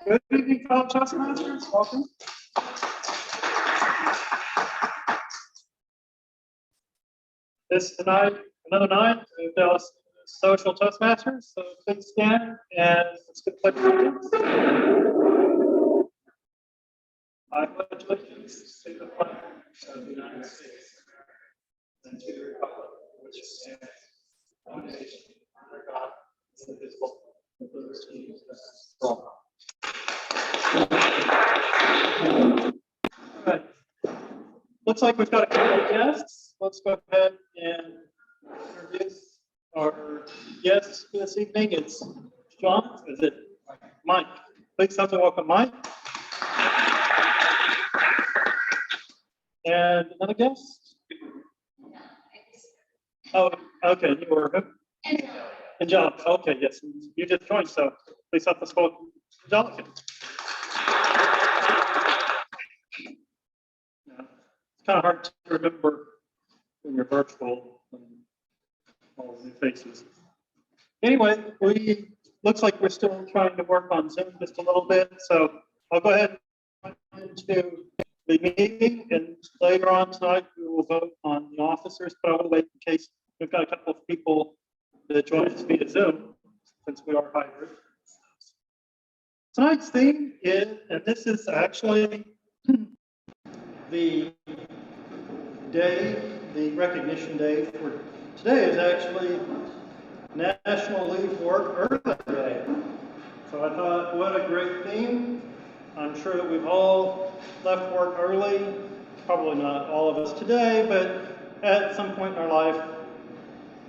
Good evening, fellow Toastmasters. Welcome. This tonight, another night of the social Toastmasters. So please stand and let's get pledge allegiance. I pledge allegiance to the flag of the United States and to the republic which stands one nation under God, indivisible, with liberty and justice for all. All right. Looks like we've got a couple of guests. Let's go ahead and introduce our guests for this evening. It's John. Is it Mike? Please help me welcome Mike. And another guest? Oh, okay. You were who? Angelica. Okay, yes. You just joined, so please help us welcome Angelica. It's kind of hard to remember when you're virtual and all the new faces. Anyway, looks like we're still trying to work on Zoom just a little bit, so I'll go ahead and into the meeting, and later on tonight we will vote on the officers, but I want to wait in case we've got a couple of people that join us via Zoom, since we are hybrid. Tonight's theme is, and this is actually the recognition day for today is actually National Leave Work Early Day. So I thought, what a great theme. I'm sure that we've all left work early, probably not all of us today, but at some point in our life,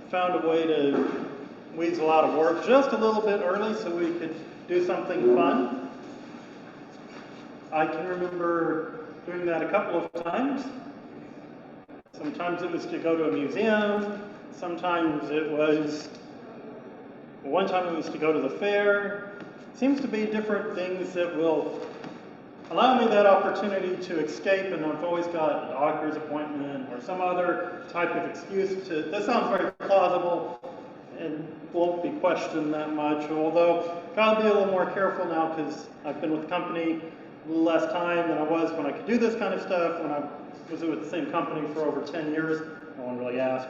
found a way to weasel out of work just a little bit early so we could do something fun. I can remember doing that a couple of times. Sometimes it was to go to a museum, sometimes it was, one time it was to go to the fair. Seems to be different things that will allow me that opportunity to escape, and I've always got a doctor's appointment or some other type of excuse that sounds very plausible and won't be questioned that much, although gotta be a little more careful now because I've been with the company a little less time than I was when I could do this kind of stuff. When I was with the same company for over 10 years, no one really asked.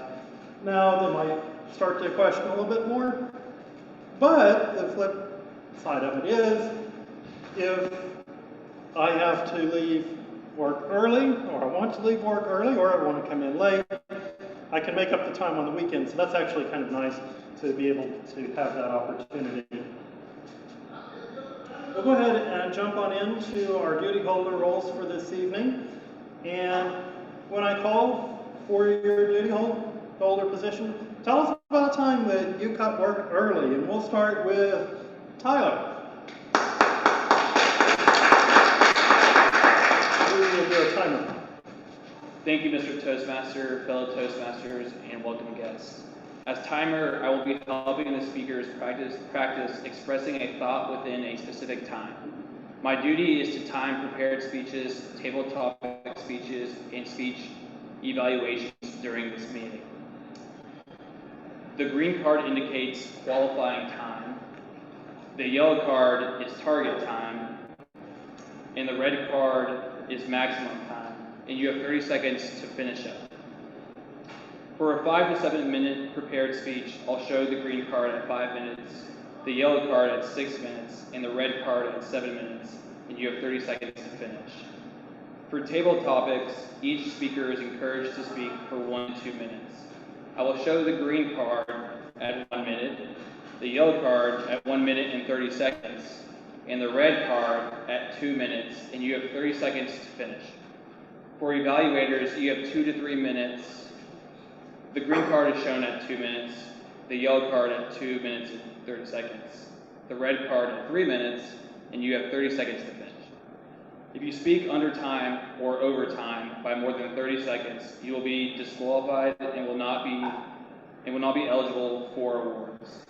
Now they might start to question a little bit more. But the flip side of it is, if I have to leave work early, or I want to leave work early, or I want to come in late, I can make up the time on the weekend. So that's actually kind of nice to be able to have that opportunity. We'll go ahead and jump on into our duty holder roles for this evening. And when I call for your duty holder position, tell us about a time that you cut work early. And we'll start with Tyler. We will do a timer. Thank you, Mr. Toastmaster, fellow Toastmasters, and welcome guests. As timer, I will be helping the speakers practice expressing a thought within a specific time. My duty is to time prepared speeches, table topic speeches, and speech evaluations during this meeting. The green card indicates qualifying time. The yellow card is target time. And the red card is maximum time. And you have 30 seconds to finish up. For a 5 to 7 minute prepared speech, I'll show the green card at 5 minutes, the yellow card at 6 minutes, and the red card at 7 minutes, and you have 30 seconds to finish. For table topics, each speaker is encouraged to speak for 1 to 2 minutes. I will show the green card at 1 minute, the yellow card at 1 minute and 30 seconds, and the red card at 2 minutes, and you have 30 seconds to finish. For evaluators, you have 2 to 3 minutes. The green card is shown at 2 minutes, the yellow card at 2 minutes and 30 seconds, the red card at 3 minutes, and you have 30 seconds to finish. If you speak under time or over time by more than 30 seconds, you will be disqualified and will not be eligible for awards.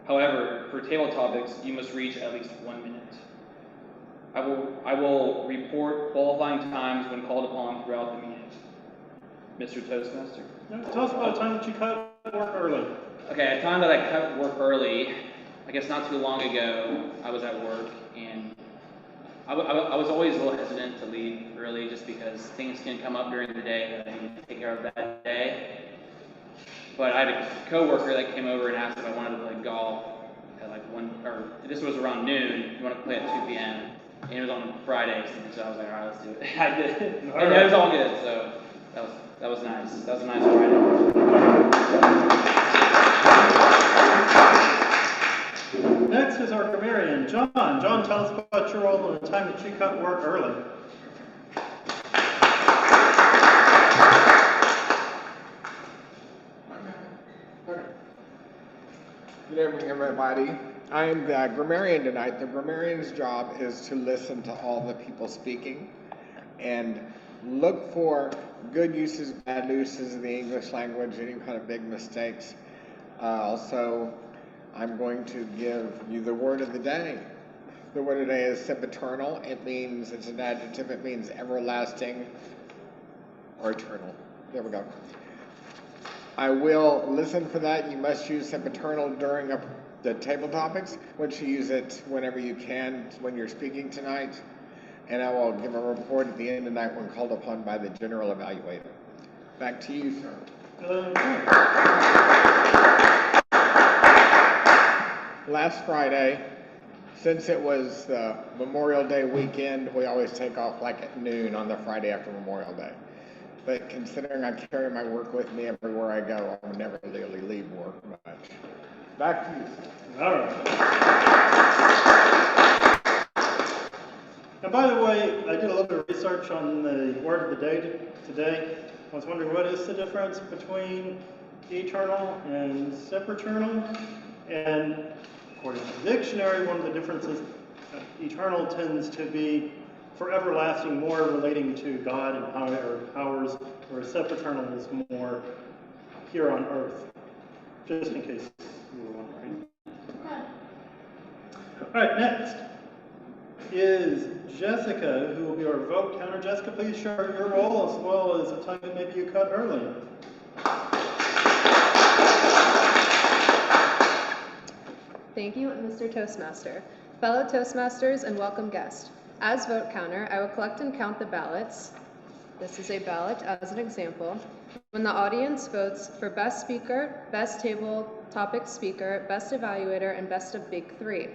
However, for table topics, you must reach at least 1 minute. I will report qualifying times when called upon throughout the meeting. Mr. Toastmaster. Tell us about a time that you cut work early. Okay, I found out I cut work early. I guess not too long ago, I was at work, and I was always a little hesitant to leave early just because things can come up during the day that I need to take care of that day. But I had a coworker that came over and asked if I wanted to play golf at like 1, or this was around noon. You want to play at 2 p.m. And it was on Fridays, and so I was like, all right, let's do it. I did, and it was all good. So that was nice. That was a nice Friday. Next is our grammarian, John. John, tell us about your role and the time that you cut work early. Good evening, everybody. I am the grammarian tonight. The grammarian's job is to listen to all the people speaking and look for good uses, bad uses of the English language, any kind of big mistakes. Also, I'm going to give you the word of the day. The word of the day is sempiternal. It means, it's an adjective, it means everlasting or eternal. There we go. I will listen for that. You must use sempiternal during the table topics, which you use it whenever you can when you're speaking tonight. And I will give a report at the end of the night when called upon by the general evaluator. Back to you, sir. Last Friday, since it was the Memorial Day weekend, we always take off like at noon on the Friday after Memorial Day. But considering I carry my work with me everywhere I go, I would never really leave work much. Back to you, sir. All right. And by the way, I did a little bit of research on the word of the day today. I was wondering what is the difference between eternal and sempiternal. And according to the dictionary, one of the differences, eternal tends to be for everlasting, more relating to God and powers, whereas sempiternal is more here on earth, just in case you were wondering. All right, next is Jessica, who will be our vote counter. Jessica, please share your role as well as the time that maybe you cut early. Thank you, Mr. Toastmaster. Fellow Toastmasters and welcome guest. As vote counter, I will collect and count the ballots. This is a ballot as an example. When the audience votes for best speaker, best table topic speaker, best evaluator, and best of big three.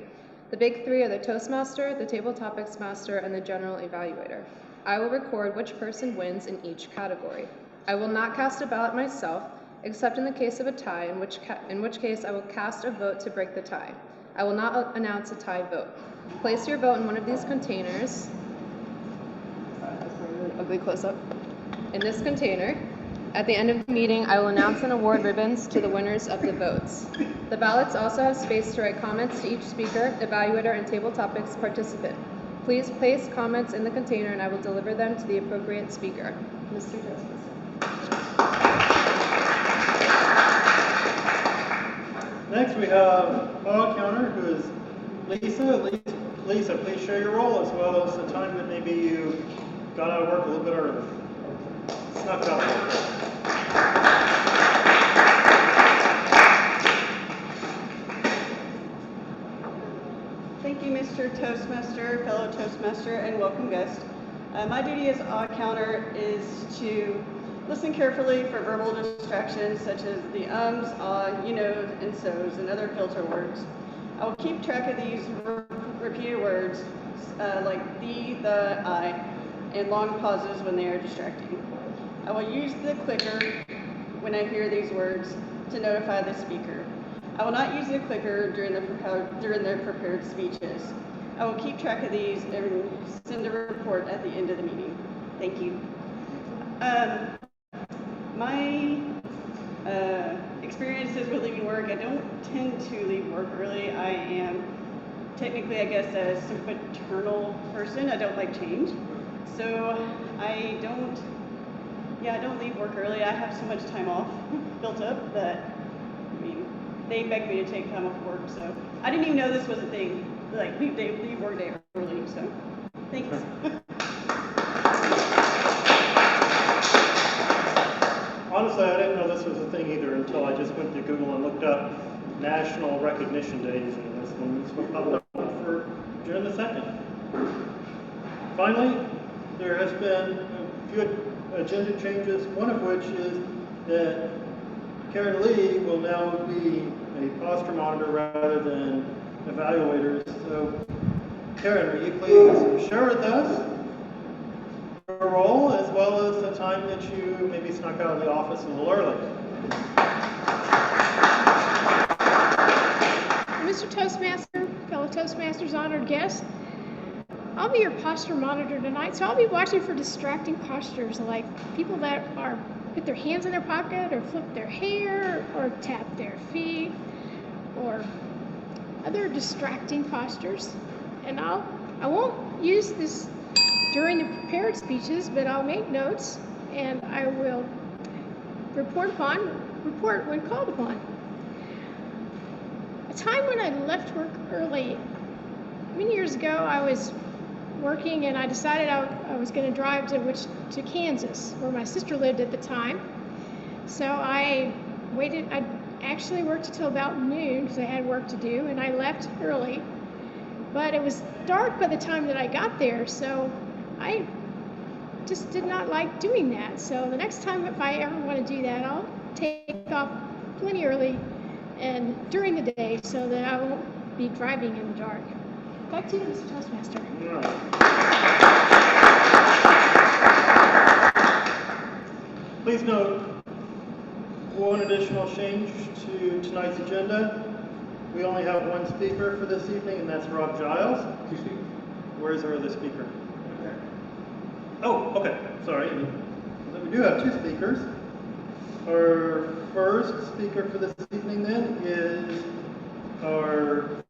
The big three are the Toastmaster, the table topics master, and the general evaluator. I will record which person wins in each category. I will not cast a ballot myself, except in the case of a tie, in which case I will cast a vote to break the tie. I will not announce a tie vote. Place your vote in one of these containers. Ugly close up. In this container. At the end of the meeting, I will announce and award ribbons to the winners of the votes. The ballots also have space to write comments to each speaker, evaluator, and table topics participant. Please place comments in the container and I will deliver them to the appropriate speaker. Mr. Toastmaster. Next we have vote counter, who is Lisa. Lisa, please share your role as well as the time that maybe you got out of work a little bit early. Snuck out of work. Thank you, Mr. Toastmaster, fellow Toastmaster, and welcome guest. My duty as odd counter is to listen carefully for verbal distractions such as the ums, you know, and so's, and other filter words. I will keep track of these repeated words like the, I, and long pauses when they are distracting. I will use the clicker when I hear these words to notify the speaker. I will not use the clicker during their prepared speeches. I will keep track of these and send a report at the end of the meeting. Thank you. My experiences with leaving work, I don't tend to leave work early. I am technically, I guess, a sempiternal person. I don't like change. So I don't leave work early. I have so much time off built up that, I mean, they beg me to take time off work. So I didn't even know this was a thing, like leave work day early. So thanks. Honestly, I didn't know this was a thing either until I just went to Google and looked up National Recognition Days, and this one's what popped up for June the 2nd. Finally, there has been a few agenda changes, one of which is that Karen Lee will now be a posture monitor rather than evaluator. So, Karen, will you please share with us your role as well as the time that you maybe snuck out of the office a little early? Mr. Toastmaster, fellow Toastmasters, honored guests, I'll be your posture monitor tonight, so I'll be watching for distracting postures, like people that are put their hands in their pocket, or flip their hair, or tap their feet, or other distracting postures. And I won't use this during the prepared speeches, but I'll make notes, and I will report when called upon. A time when I left work early, many years ago, I was working and I decided I was going to drive to Kansas, where my sister lived at the time. So I waited. I actually worked until about noon because I had work to do, and I left early. But it was dark by the time that I got there, so I just did not like doing that. So the next time, if I ever want to do that, I'll take off plenty early and during the day so that I won't be driving in the dark. Back to you, Mr. Toastmaster. Please note one additional change to tonight's agenda. We only have one speaker for this evening, and that's Rob Giles. Two speakers. Where's our other speaker? Oh, okay. Sorry. We do have two speakers. Our first speaker for this evening then is a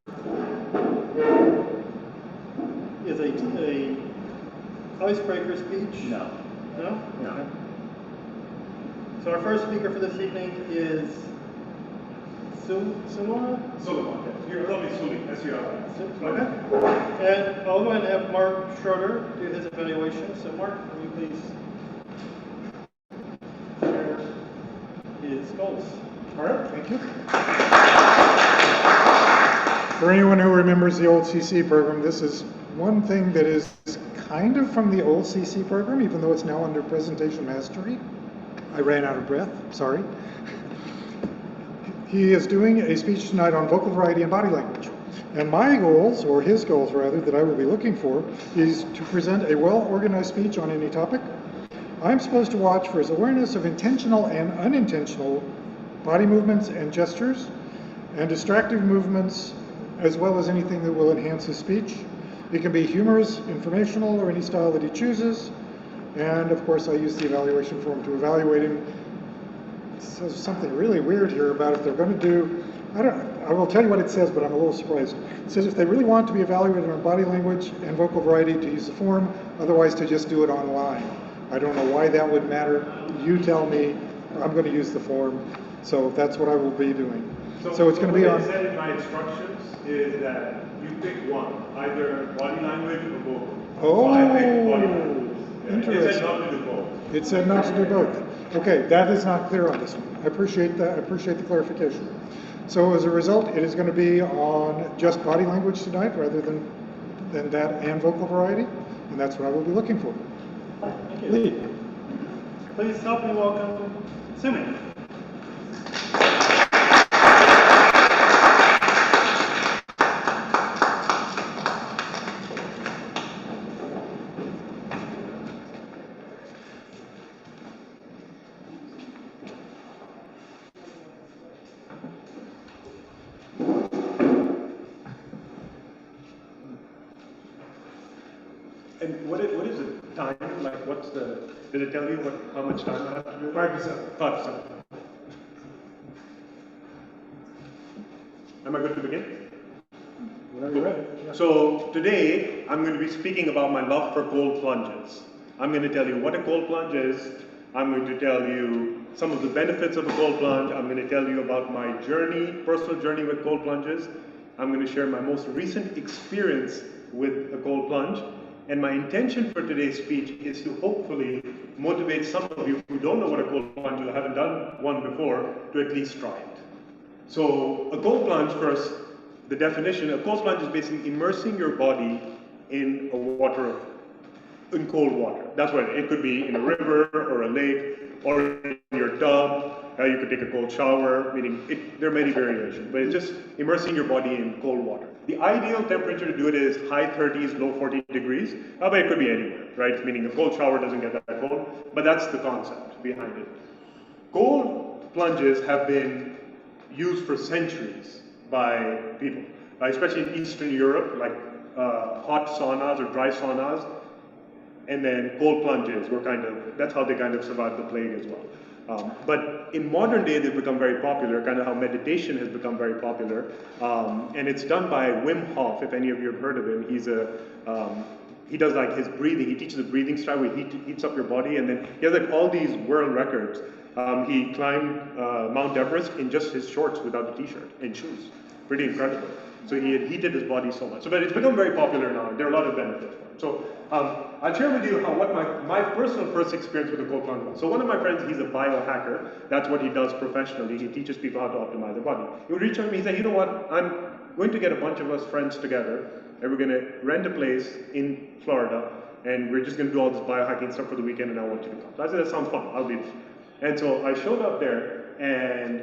icebreaker speech. No. No? No. Okay. So our first speaker for this evening is Sula? Suleiman, yes. You call me Suli, Okay. And I'll go ahead and have Mark Schroeder do his evaluation. So Mark, will you please share his goals? All right, thank you. For anyone who remembers the old CC program, this is one thing that is kind of from the old CC program, even though it's now under presentation mastery. I ran out of breath, sorry. He is doing a speech tonight on vocal variety and body language. And my goals, or his goals rather, that I will be looking for, is to present a well-organized speech on any topic. I'm supposed to watch for his awareness of intentional and unintentional body movements and gestures, and distractive movements, as well as anything that will enhance his speech. It can be humorous, informational, or any style that he chooses. And of course, I use the evaluation form to evaluate him. It says something really weird here about if they're going to do, I will tell you what it says, but I'm a little surprised. It says if they really want to be evaluated on body language and vocal variety, to use the form, otherwise to just do it online. I don't know why that would matter. You tell me. I'm going to use the form. So that's what I will be doing. So it's going to be on. What I said in my instructions is that you pick one, either body language or vocal. Oh, so I picked body language. Yeah, interesting. It said not to do both. It said not to do both. Okay, that is not clear on this one. I appreciate that. I appreciate the clarification. So as a result, it is going to be on just body language tonight rather than that and vocal variety. And that's what I will be looking for. Thank you. Lee. Please help me welcome Sumi. And what is the time? Like, did it tell you how much time I have to do? 5%. 5%. Am I good to begin? Whenever you're ready. Yeah. So today, I'm going to be speaking about my love for cold plunges. I'm going to tell you what a cold plunge is. I'm going to tell you some of the benefits of a cold plunge. I'm going to tell you about my personal journey with cold plunges. I'm going to share my most recent experience with a cold plunge. And my intention for today's speech is to hopefully motivate some of you who don't know what a cold plunge is, or haven't done one before, to at least try it. So a cold plunge, first, the definition, a cold plunge is basically immersing your body in in cold water. That's what it could be, in a river or a lake or in your tub. You could take a cold shower, meaning there are many variations, but it's just immersing your body in cold water. The ideal temperature to do it is high 30s, low 40 degrees, but it could be anywhere, right? Meaning a cold shower doesn't get that cold, but that's the concept behind it. Cold plunges have been used for centuries by people, especially in Eastern Europe, like hot saunas or dry saunas, and then cold plunges were that's how they kind of survived the plague as well. But in modern day, they've become very popular, kind of how meditation has become very popular. And it's done by Wim Hof, if any of you have heard of him. He does like his breathing. He teaches a breathing style where he heats up your body, and then he has like all these world records. He climbed Mount Everest in just his shorts without a t-shirt and shoes. Pretty incredible. So he had heated his body so much. But it's become very popular now, and there are a lot of benefits for it. So I'll share with you what my personal first experience with the cold plunge was. So one of my friends, he's a biohacker. That's what he does professionally. He teaches people how to optimize their body. He would reach out to me and say, you know what, I'm going to get a bunch of us friends together, and we're going to rent a place in Florida, and we're just going to do all this biohacking stuff for the weekend, and I want you to come. So I said, that sounds fun, I'll be there. And so I showed up there, and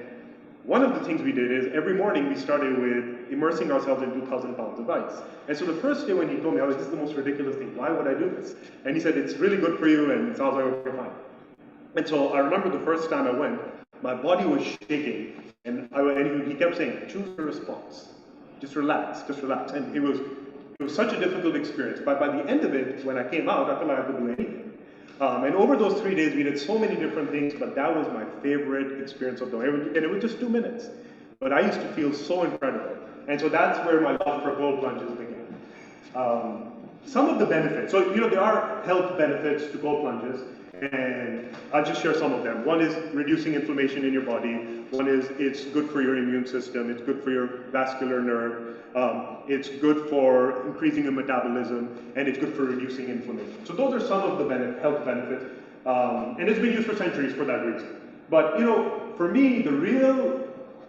one of the things we did is every morning we started with immersing ourselves in 2,000 pounds of ice. And so the first day when he told me, I was, this is the most ridiculous thing, why would I do this? And he said, it's really good for you, and so I was like, okay, fine. And so I remember the first time I went, my body was shaking, and he kept saying, choose your response. Just relax, just relax. And it was such a difficult experience, but by the end of it, when I came out, I felt like I could do anything. And over those 3 days, we did so many different things, but that was my favorite experience of the day. And it was just 2 minutes. But I used to feel so incredible. And so that's where my love for cold plunges began. Some of the benefits, so there are health benefits to cold plunges, and I'll just share some of them. One is reducing inflammation in your body. One is it's good for your immune system. It's good for your vascular nerve. It's good for increasing your metabolism, and it's good for reducing inflammation. So those are some of the health benefits, and it's been used for centuries for that reason. But for me, the real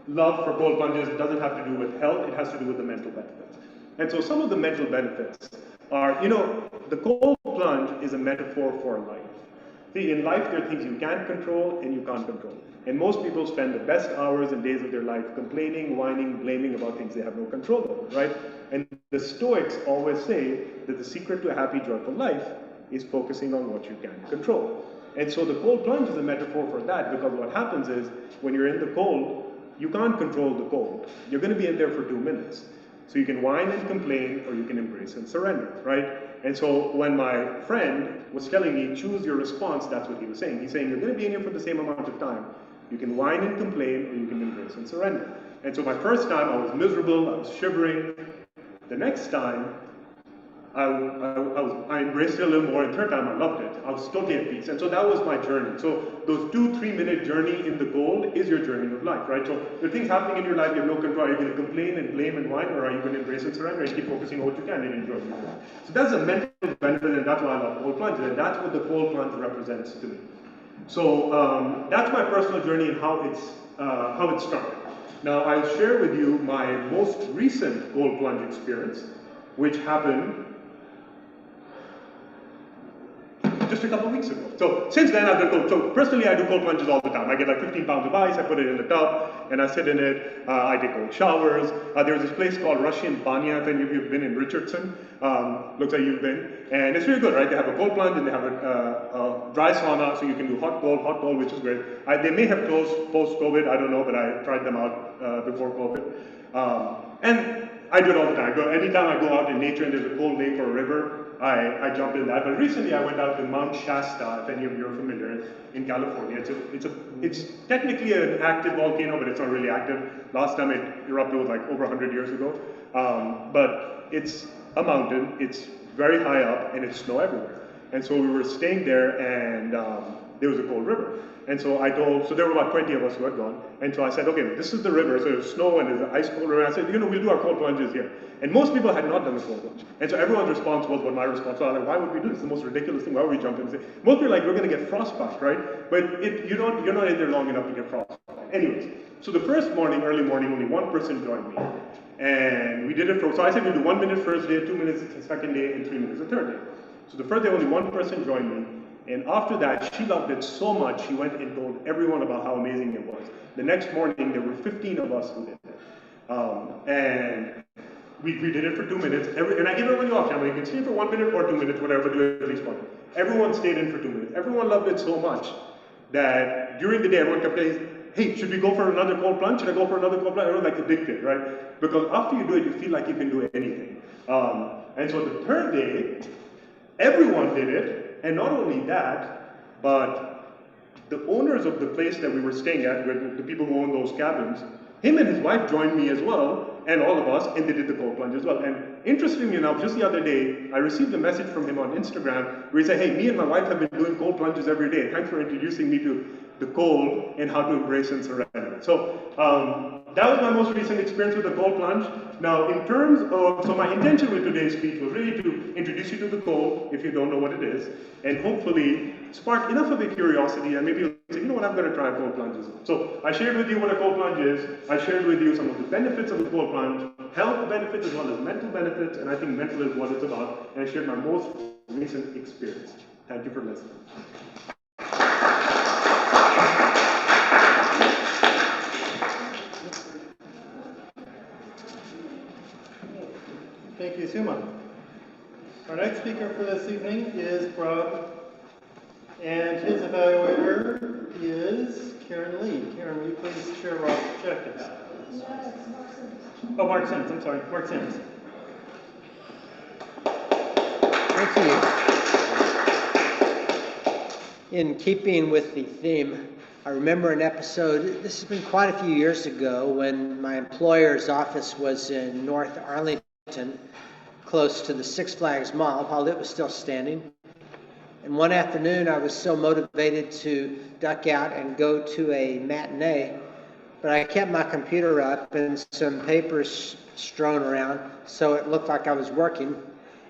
love for cold plunges doesn't have to do with health, it has to do with the mental benefits. And so some of the mental benefits are, the cold plunge is a metaphor for life. See, in life there are things you can control and you can't control. And most people spend the best hours and days of their life complaining, whining, blaming about things they have no control over, right? And the Stoics always say that the secret to a happy, joyful life is focusing on what you can control. And so the cold plunge is a metaphor for that, because what happens is when you're in the cold, you can't control the cold. You're going to be in there for 2 minutes. So you can whine and complain, or you can embrace and surrender, right? And so when my friend was telling me, choose your response, that's what he was saying. He's saying, you're going to be in here for the same amount of time. You can whine and complain, or you can embrace and surrender. And so my first time, I was miserable, I was shivering. The next time, I embraced it a little more, and third time I loved it. I was totally at peace. And so that was my journey. So those 2-3 minute journey in the cold is your journey of life, right? So there are things happening in your life you have no control. Are you going to complain and blame and whine, or are you going to embrace and surrender and keep focusing on what you can and enjoy your life? So that's a mental benefit, and that's why I love cold plunge, and that's what the cold plunge represents to me. So that's my personal journey and how it started. Now I'll share with you my most recent cold plunge experience, which happened just a couple of weeks ago. So since then I've done cold. So personally I do cold plunges all the time. I get like 15 pounds of ice, I put it in the tub, and I sit in it. I take cold showers. There's this place called Russian Banya, if any of you have been in Richardson. Looks like you've been. And it's really good, right? They have a cold plunge and they have a dry sauna, so you can do hot, cold, which is great. They may have closed post-COVID, I don't know, but I tried them out before COVID. And I do it all the time. Anytime I go out in nature and there's a cold lake or a river, I jump in that. But recently I went out to Mount Shasta, if any of you are familiar, in California. It's technically an active volcano, but it's not really active. Last time it erupted was like over 100 years ago. But it's a mountain, it's very high up, and it's snow everywhere. And so we were staying there, and there was a cold river. And so so there were about 20 of us who had gone. And so I said, okay, this is the river, so there's snow and there's an ice cold river. I said, we'll do our cold plunges here. And most people had not done the cold plunge. And so everyone's response was what my response was. I was like, why would we do this? It's the most ridiculous thing. Why would we jump in and say, most people are like, we're going to get frostbite, right? But you're not in there long enough to get frostbite. Anyways, so the first morning, early morning, only one person joined me. And we did it so I said we'll do 1 minute first day, 2 minutes the second day, and 3 minutes the third day. So the first day, only one person joined me. And after that, she loved it so much, she went and told everyone about how amazing it was. The next morning, there were 15 of us who did it. And we did it for 2 minutes. And I give everyone the option. You can stay for 1 minute or 2 minutes, whatever, do it at least one. Everyone stayed in for 2 minutes. Everyone loved it so much that during the day, everyone kept saying, hey, should we go for another cold plunge? Should I go for another cold plunge? Everyone like addicted, right? Because after you do it, you feel like you can do anything. And so the third day, everyone did it. And not only that, but the owners of the place that we were staying at, with the people who own those cabins, him and his wife joined me as well, and all of us, and they did the cold plunge as well. And interestingly enough, just the other day, I received a message from him on Instagram where he said, hey, me and my wife have been doing cold plunges every day. Thanks for introducing me to the cold and how to embrace and surrender. So that was my most recent experience with the cold plunge. Now, in terms of, so my intention with today's speech was really to introduce you to the cold, if you don't know what it is, and hopefully spark enough of a curiosity, and maybe you'll say, you know what, I'm going to try cold plunges. So I shared with you what a cold plunge is. I shared with you some of the benefits of the cold plunge, health benefits as well as mental benefits, and I think mental is what it's about, and I shared my most recent experience. Thank you for listening. Thank you, Suma. Our next speaker for this evening is Rob, and his evaluator is Karen Lee. Karen, will you please share Rob's objectives? Oh, Mark Sims. I'm sorry, Mark Sims. Thank you. In keeping with the theme, I remember an episode, this has been quite a few years ago, when my employer's office was in North Arlington, close to the Six Flags Mall, while it was still standing. And one afternoon, I was so motivated to duck out and go to a matinee, but I kept my computer up and some papers strewn around, so it looked like I was working.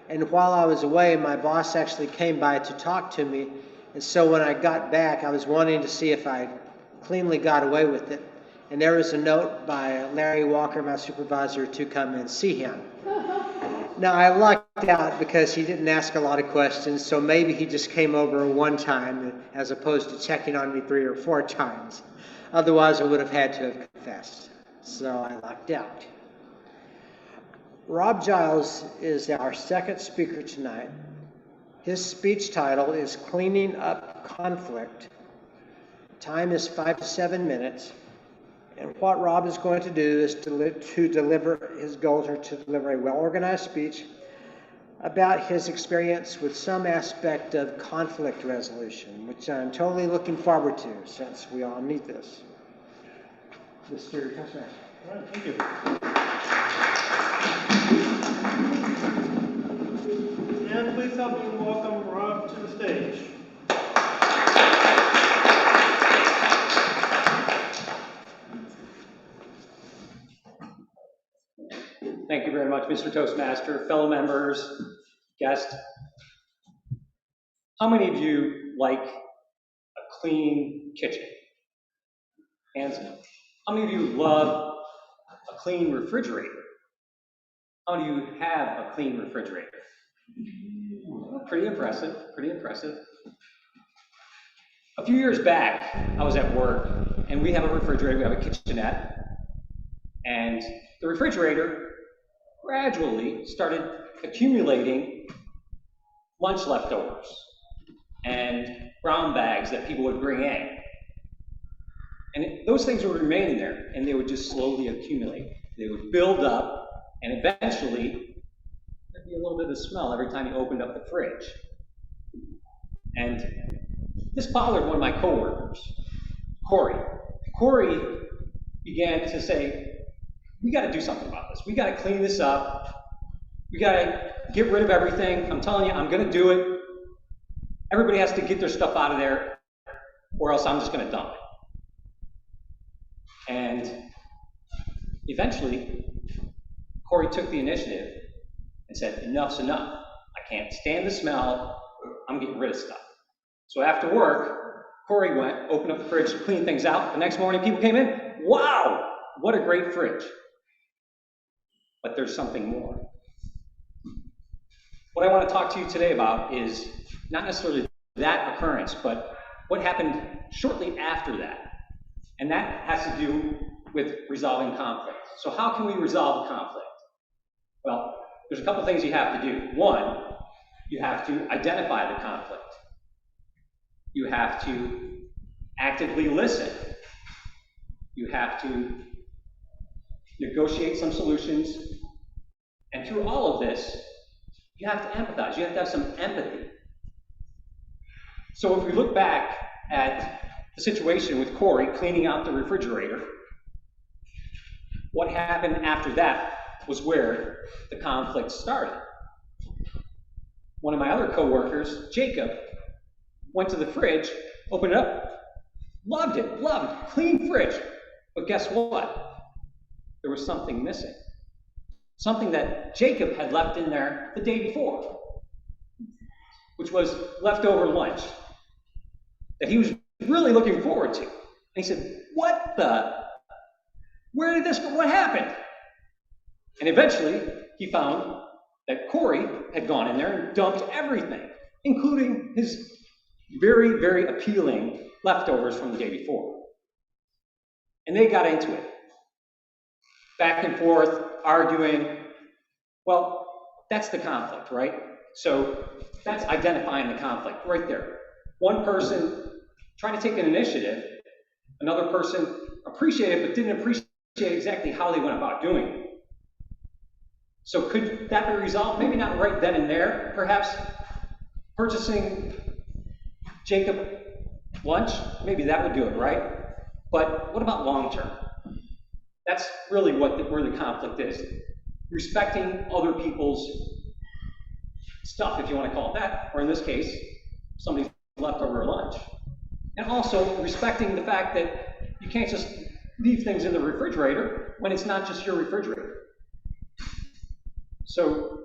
And while I was away, my boss actually came by to talk to me. And so when I got back, I was wanting to see if I cleanly got away with it. And there was a note by Larry Walker, my supervisor, to come and see him. Now, I lucked out because he didn't ask a lot of questions, so maybe he just came over one time as opposed to checking on me 3 or 4 times. Otherwise, I would have had to have confessed. So I lucked out. Rob Giles is our second speaker tonight. His speech title is Cleaning Up Conflict. Time is 5 to 7 minutes. And what Rob is going to do is to deliver, his goals are to deliver a well-organized speech about his experience with some aspect of conflict resolution, which I'm totally looking forward to, since we all need this. Mr. Toastmaster. All right, thank you. And please help me welcome Rob to the stage. Thank you very much, Mr. Toastmaster, fellow members, guests. How many of you like a clean kitchen? Hands up. How many of you love a clean refrigerator? How many of you have a clean refrigerator? Pretty impressive, pretty impressive. A few years back, I was at work, and we have a refrigerator, we have a kitchenette, and the refrigerator gradually started accumulating lunch leftovers and brown bags that people would bring in. And those things would remain in there, and they would just slowly accumulate. They would build up, and eventually, there'd be a little bit of smell every time you opened up the fridge. And this bothered one of my coworkers, Corey. Corey began to say, we got to do something about this. We got to clean this up. We got to get rid of everything. I'm telling you, I'm going to do it. Everybody has to get their stuff out of there. or else I'm just going to dump it. And eventually, Corey took the initiative and said, enough's enough. I can't stand the smell. I'm getting rid of stuff. So after work, Corey went, opened up the fridge, cleaned things out. The next morning, people came in. Wow, what a great fridge. But there's something more. What I want to talk to you today about is not necessarily that occurrence, but what happened shortly after that. And that has to do with resolving conflict. So how can we resolve conflict? Well, there's a couple things you have to do. One, you have to identify the conflict. You have to actively listen. You have to negotiate some solutions. And through all of this, you have to empathize. You have to have some empathy. So if we look back at the situation with Corey cleaning out the refrigerator, what happened after that was where the conflict started. One of my other coworkers, Jacob, went to the fridge, opened it up, loved it, clean fridge. But guess what? There was something missing. Something that Jacob had left in there the day before, which was leftover lunch that he was really looking forward to. And he said, where did this go? What happened? And eventually, he found that Corey had gone in there and dumped everything, including his very, very appealing leftovers from the day before. And they got into it. Back and forth, arguing. Well, that's the conflict, right? So that's identifying the conflict right there. One person trying to take an initiative, another person appreciated it but didn't appreciate exactly how they went about doing it. So could that be resolved? Maybe not right then and there. Perhaps purchasing Jacob lunch, maybe that would do it, right? But what about long term? That's really where the conflict is. Respecting other people's stuff, if you want to call it that, or in this case, somebody's leftover lunch. And also respecting the fact that you can't just leave things in the refrigerator when it's not just your refrigerator. So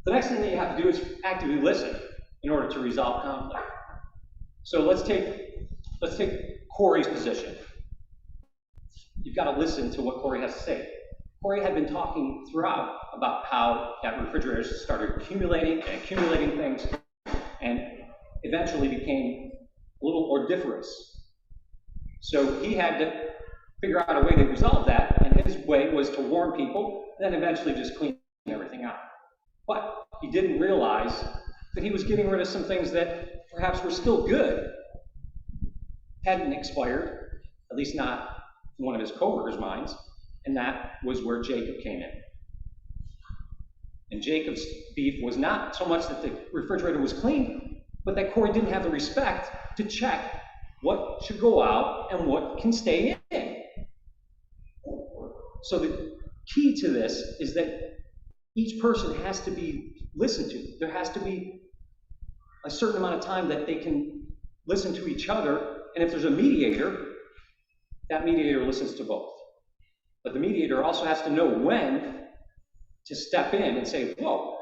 the next thing that you have to do is actively listen in order to resolve conflict. So let's take Corey's position. You've got to listen to what Corey has to say. Corey had been talking throughout about how that refrigerator started accumulating things and eventually became a little odoriferous. So he had to figure out a way to resolve that, and his way was to warn people and then eventually just clean everything out. But he didn't realize that he was getting rid of some things that perhaps were still good, hadn't expired, at least not in one of his coworkers' minds, and that was where Jacob came in. And Jacob's beef was not so much that the refrigerator was clean, but that Corey didn't have the respect to check what should go out and what can stay in. So the key to this is that each person has to be listened to. There has to be a certain amount of time that they can listen to each other, and if there's a mediator, that mediator listens to both. But the mediator also has to know when to step in and say, whoa,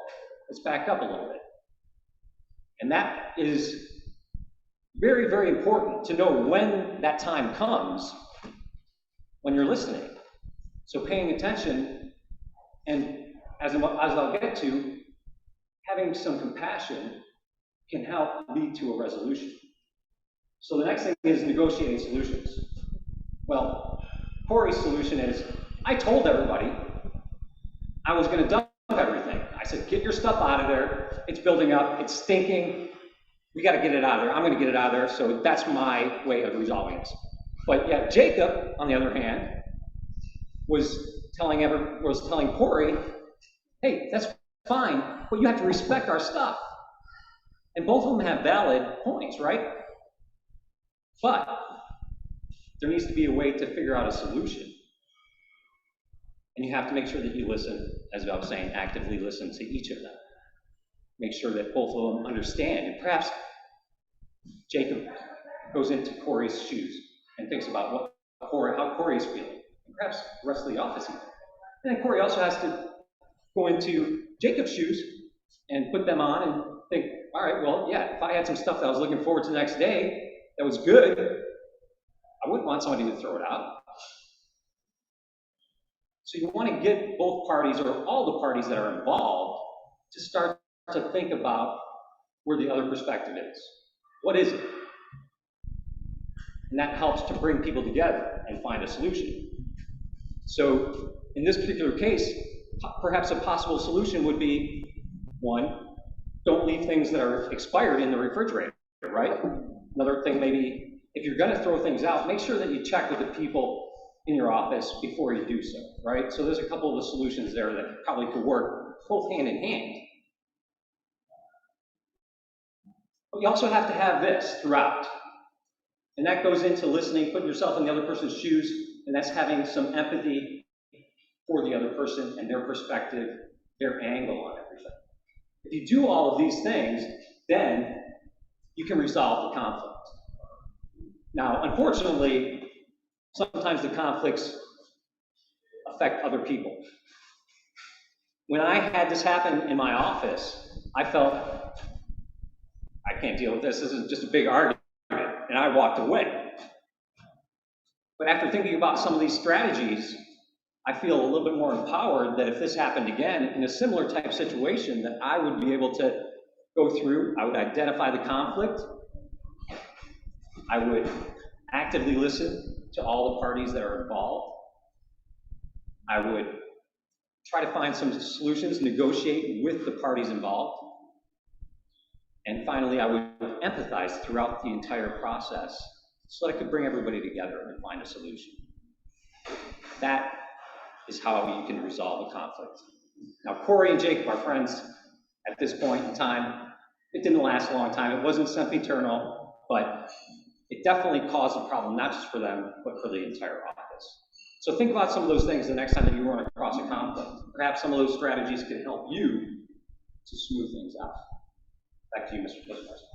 let's back up a little bit. And that is very, very important to know when that time comes when you're listening. So paying attention, and as I'll get to, having some compassion can help lead to a resolution. So the next thing is negotiating solutions. Well, Corey's solution is, I told everybody I was going to dump everything. I said, get your stuff out of there. It's building up. It's stinking. We got to get it out of there. I'm going to get it out of there. So that's my way of resolving this. But yeah, Jacob, on the other hand, was telling Corey, hey, that's fine, but you have to respect our stuff. And both of them have valid points, right? But there needs to be a way to figure out a solution. And you have to make sure that you listen, as I was saying, actively listen to each of them. Make sure that both of them understand. And perhaps Jacob goes into Corey's shoes and thinks about how Corey's feeling, and perhaps the rest of the office even. And then Corey also has to go into Jacob's shoes and put them on and think, all right, well, yeah, if I had some stuff that I was looking forward to the next day that was good, I wouldn't want somebody to throw it out. So you want to get both parties, or all the parties that are involved, to start to think about where the other perspective is. What is it? And that helps to bring people together and find a solution. So in this particular case, perhaps a possible solution would be, one, don't leave things that are expired in the refrigerator, right? Another thing, maybe, if you're going to throw things out, make sure that you check with the people in your office before you do so, right? So there's a couple of the solutions there that probably could work both hand in hand. But you also have to have this throughout. And that goes into listening, putting yourself in the other person's shoes, and that's having some empathy for the other person and their perspective, their angle on everything. If you do all of these things, then you can resolve the conflict. Now, unfortunately, sometimes the conflicts affect other people. When I had this happen in my office, I felt, I can't deal with this is just a big argument, and I walked away. But after thinking about some of these strategies, I feel a little bit more empowered that if this happened again in a similar type situation, that I would be able to go through, I would identify the conflict, I would actively listen to all the parties that are involved, I would try to find some solutions, negotiate with the parties involved, and finally I would empathize throughout the entire process so that I could bring everybody together and find a solution. That is how you can resolve a conflict. Now, Corey and Jacob are friends at this point in time. It didn't last a long time. It wasn't sempiternal, but it definitely caused a problem, not just for them, but for the entire office. So think about some of those things the next time that you run across a conflict. Perhaps some of those strategies can help you to smooth things out. Back to you, Mr. Toastmaster.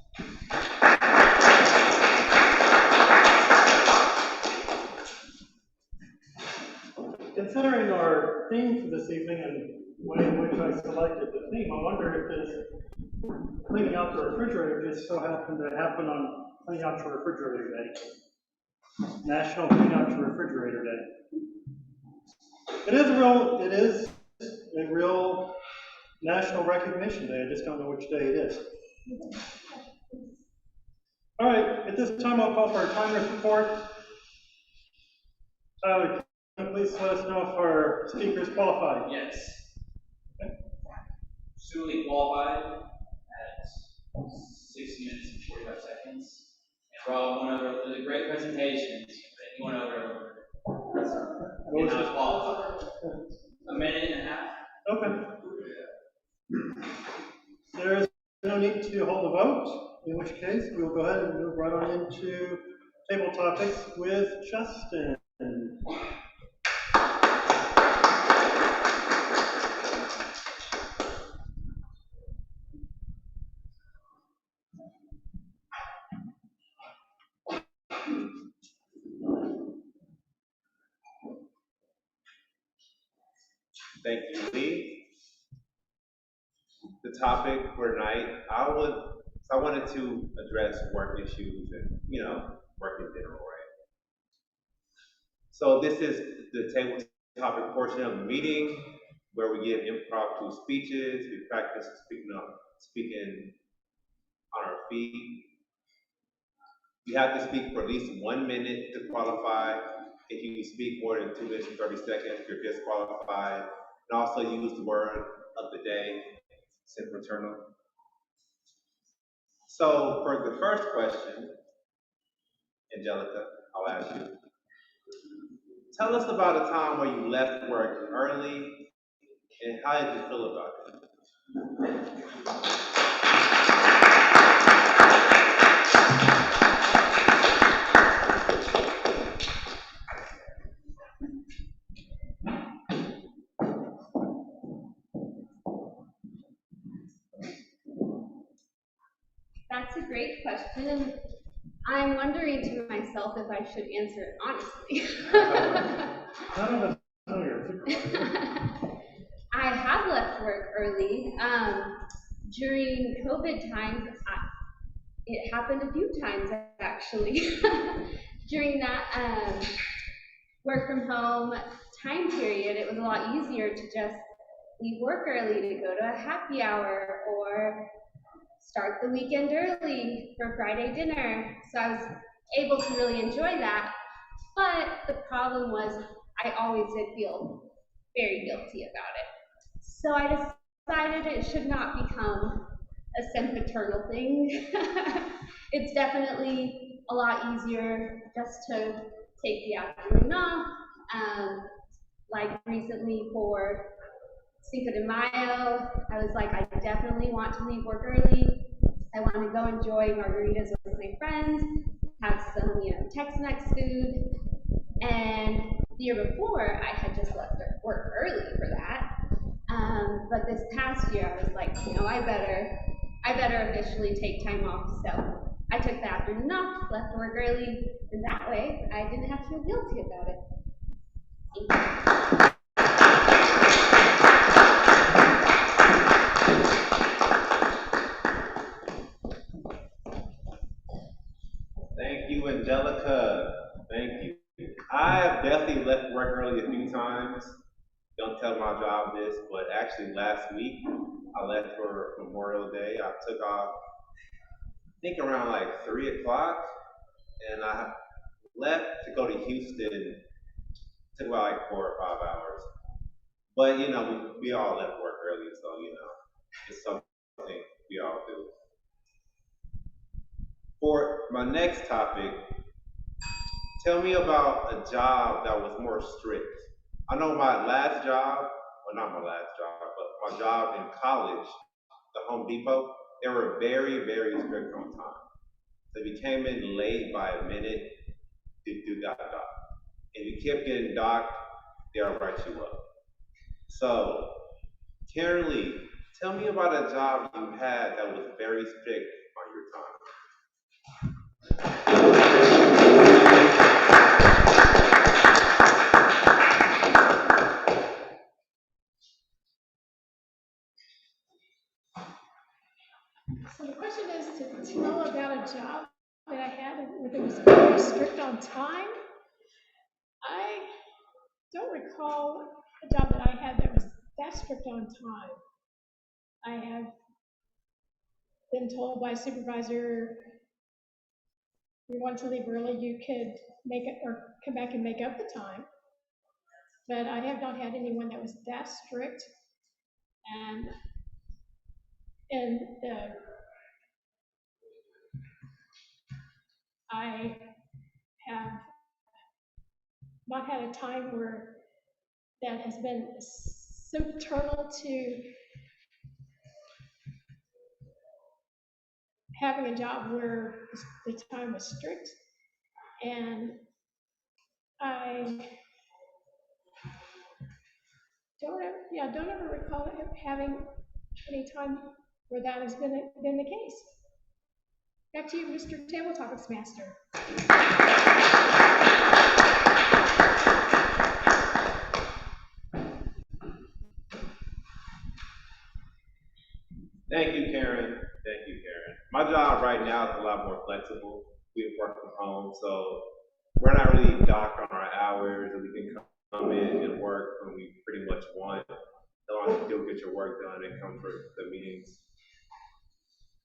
Considering our theme for this evening and the way in which I selected the theme, I wonder if this cleaning out the refrigerator just so happened to happen on Clean Out Your Refrigerator Day. National Clean Out Your Refrigerator Day. It is a real national recognition day. I just don't know which day it is. All right, at this time I'll call for a timer's report. Tyler, can you please let us know if our speakers qualified? Yes. Okay. Suitably qualified at 6 minutes and 45 seconds. And Rob went over, it was a great presentation, but he went over it. And I was qualified. A minute and a half. Okay. There is no need to hold a vote, in which case we will go ahead and move right on into table topics with Justin. Thank you, Lee. The topic for tonight, I wanted to address work issues and, work in general, right? So this is the table topic portion of the meeting where we give impromptu speeches. We practice speaking on our feet. You have to speak for at least 1 minute to qualify. If you speak more than 2 minutes and 30 seconds, you're disqualified. And also use the word of the day, sempiternal. So for the first question, Angelica, I'll ask you. Tell us about a time where you left work early and how did you feel about it? That's a great question. I'm wondering to myself if I should answer it honestly. None of us know your supervisor. I have left work early. During COVID times, it happened a few times actually. During that work from home time period, it was a lot easier to just leave work early to go to a happy hour or start the weekend early for Friday dinner. So I was able to really enjoy that. But the problem was I always did feel very guilty about it. So I decided it should not become a sempiternal thing. It's definitely a lot easier just to take the afternoon off. Like recently for Cinco de Mayo, I was like, I definitely want to leave work early. I want to go enjoy margaritas with my friends, have some, Tex-Mex food. And the year before, I had just left work early for that. But this past year, I was like, I better officially take time off. So I took the afternoon off, left work early, and that way I didn't have to feel guilty about it. Thank you, Angelica. Thank you. I have definitely left work early a few times. Don't tell my job this, but actually last week I left for Memorial Day. I took off, I think around like 3 o'clock, and I left to go to Houston. Took about like 4 or 5 hours. But we all left work early, so it's something we all do. For my next topic, tell me about a job that was more strict. I know my last job, well, not my last job, but my job in college, the Home Depot, they were very, very strict on time. So if you came in late by a minute, you got docked. If you kept getting docked, they'll write you up. So, Karen Lee, tell me about a job you had that was very strict on your time. So the question is to tell about a job that I had that was very strict on time. I don't recall a job that I had that was that strict on time. I have been told by a supervisor, if you want to leave early, you could make it or come back and make up the time. But I have not had anyone that was that strict. And I have not had a time where that has been sempiternal to having a job where the time was strict. And I don't ever recall having any time where that has been the case. Back to you, Mr. Table Topics Master. Thank you, Karen. Thank you, Karen. My job right now is a lot more flexible. We work from home, so we're not really docked on our hours, and we can come in and work when we pretty much want, as long as you still get your work done and come for the meetings.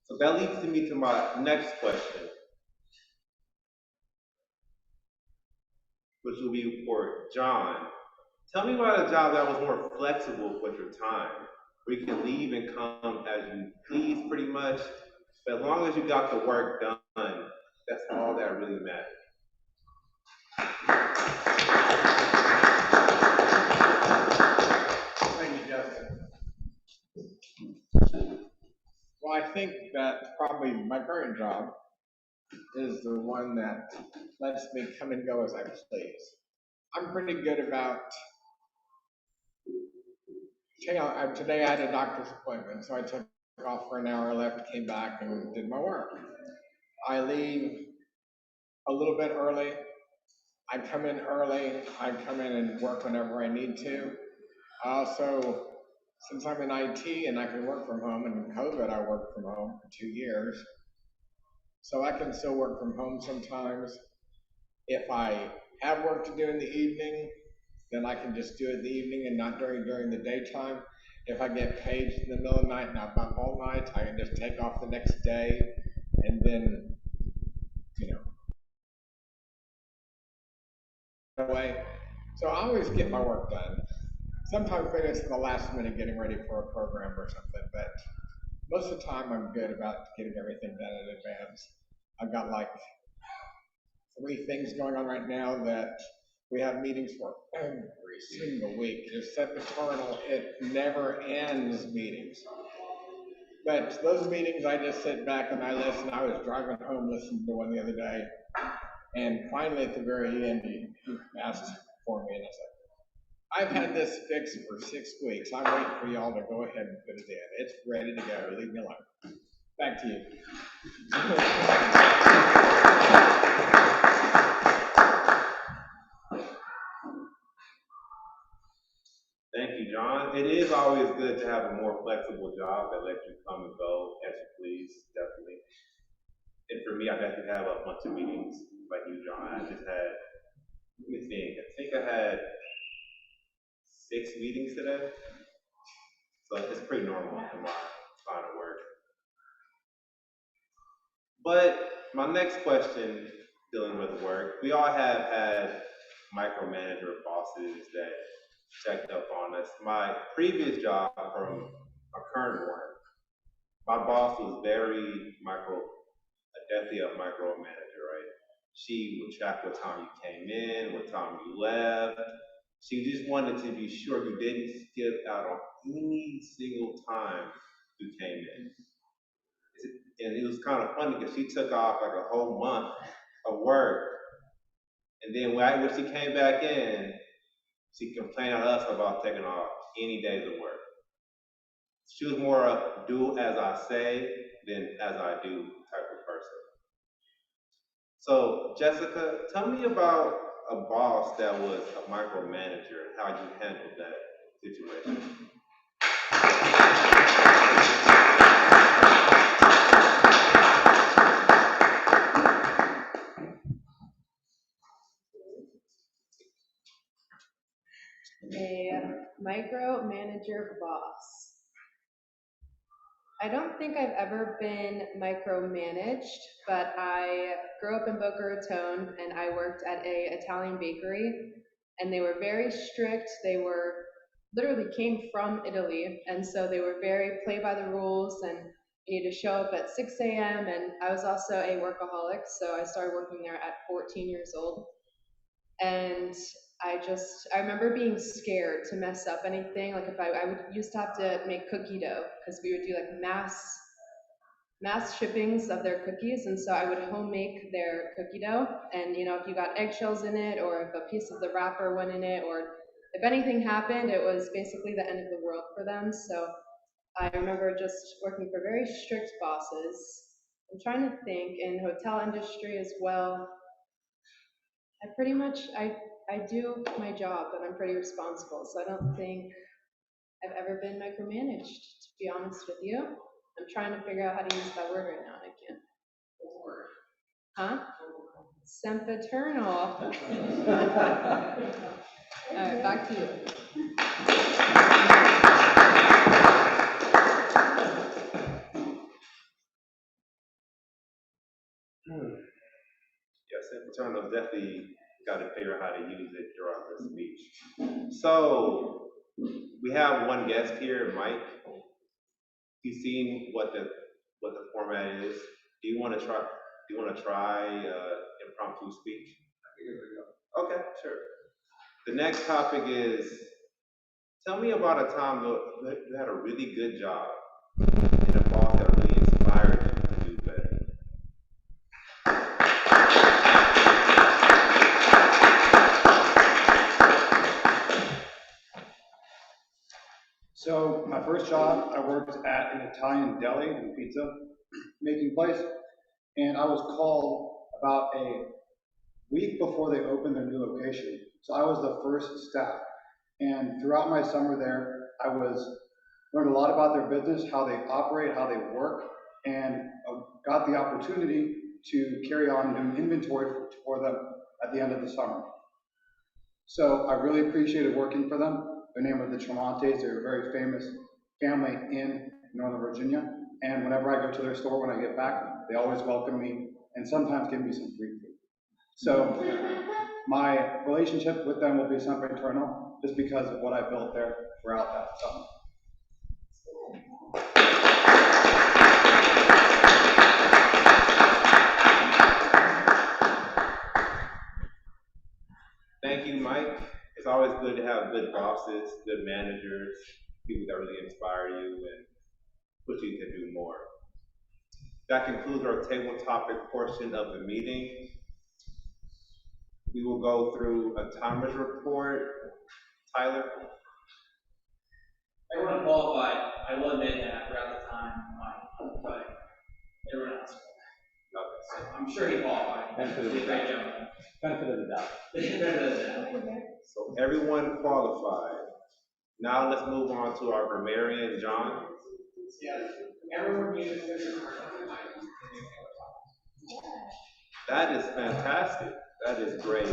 So that leads me to my next question, which will be for John. Tell me about a job that was more flexible with your time, where you can leave and come as you please, pretty much. But as long as you got the work done, that's all that really matters. Thank you, Justin. Well, I think that probably my current job is the one that lets me come and go as I please. I'm pretty good about, today I had a doctor's appointment, so I took off for an hour, left, came back, and did my work. I leave a little bit early. I come in early. I come in and work whenever I need to. I also, since I'm in IT and I can work from home, and in COVID I worked from home for 2 years, so I can still work from home sometimes. If I have work to do in the evening, then I can just do it in the evening and not during the daytime. If I get paid in the middle of the night and I'm up all night, I can just take off the next day and then, away. So I always get my work done. Sometimes when it's in the last minute getting ready for a program or something, but most of the time I'm good about getting everything done in advance. I've got like 3 things going on right now that we have meetings for every single week. It's sempiternal, it never ends meetings. But those meetings, I just sit back and I listen. I was driving home listening to one the other day, and finally at the very end, he asked for me, and I said, I've had this fixed for 6 weeks. I'm waiting for y'all to go ahead and put it in. It's ready to go. Leave me alone. Back to you. Thank you, John. It is always good to have a more flexible job that lets you come and go as you please, definitely. And for me, I definitely have a bunch of meetings like you, John. I just had, let me think, I think I had 6 meetings today. So it's pretty normal in my line of work. But my next question dealing with work, we all have had micromanager bosses that checked up on us. My previous job from my current one, my boss was definitely a micromanager, right? She would track what time you came in, what time you left. She just wanted to be sure you didn't skip out on any single time you came in. And it was kind of funny because she took off like a whole month of work. And then when she came back in, she complained on us about taking off any days of work. She was more a do as I say than as I do type of person. So, Jessica, tell me about a boss that was a micromanager and how you handled that situation. A micromanager boss. I don't think I've ever been micromanaged, but I grew up in Boca Raton and I worked at a Italian bakery, and they were very strict. They were literally came from Italy, and so they were very play by the rules, and you need to show up at 6 a.m. And I was also a workaholic, so I started working there at 14 years old. And I remember being scared to mess up anything. Like if I would used to have to make cookie dough because we would do like mass shippings of their cookies, and so I would home make their cookie dough. And if you got eggshells in it, or if a piece of the wrapper went in it, or if anything happened, it was basically the end of the world for them. So I remember just working for very strict bosses. I'm trying to think in hotel industry as well. I do my job, and I'm pretty responsible, so I don't think I've ever been micromanaged, to be honest with you. I'm trying to figure out how to use that word right now, and I can't. Huh? Sempiternal. All right, back to you. Yes, Sempiternal definitely got to figure out how to use it throughout the speech. So we have one guest here, Mike. You've seen what the format is. Do you want to try impromptu speech? Okay, sure. The next topic is, tell me about a time you had a really good job and a boss that really inspired you to do better. So my first job, I worked at an Italian deli and pizza making place, and I was called about a week before they opened their new location. So I was the first staff. And throughout my summer there, learned a lot about their business, how they operate, how they work, and got the opportunity to carry on doing inventory for them at the end of the summer. So I really appreciated working for them. Their name are the Tremontes. They're a very famous family in Northern Virginia. And whenever I go to their store when I get back, they always welcome me and sometimes give me some free food. So my relationship with them will be something eternal just because of what I built there throughout that summer. Thank you, Mike. It's always good to have good bosses, good managers, people that really inspire you and push you to do more. That concludes our table topic portion of the meeting. We will go through a timer's report. Tyler? Everyone qualified. I will admit that throughout the time, but everyone else. So I'm sure he qualified. Benefit of the Did a great doubt. job. Benefit of the doubt. Benefit of the doubt. So everyone qualified. Now let's move on to our grammarian, John. Yes. Everyone uses this. That is fantastic. That is great.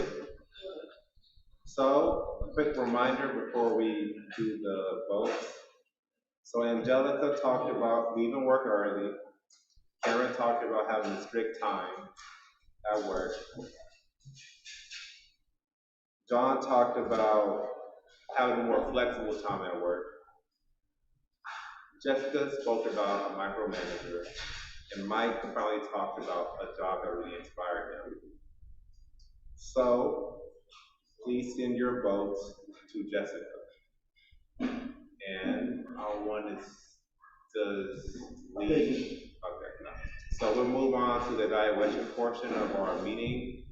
So, a quick reminder before we do the votes. So Angelica talked about leaving work early. Karen talked about having a strict time at work. John talked about having a more flexible time at work. Jessica spoke about a micromanager. And Mike finally talked about a job that really inspired him. So, please send your votes to Jessica. And our one is, does Lee? Okay, no. So we'll move on to the evaluation portion of our meeting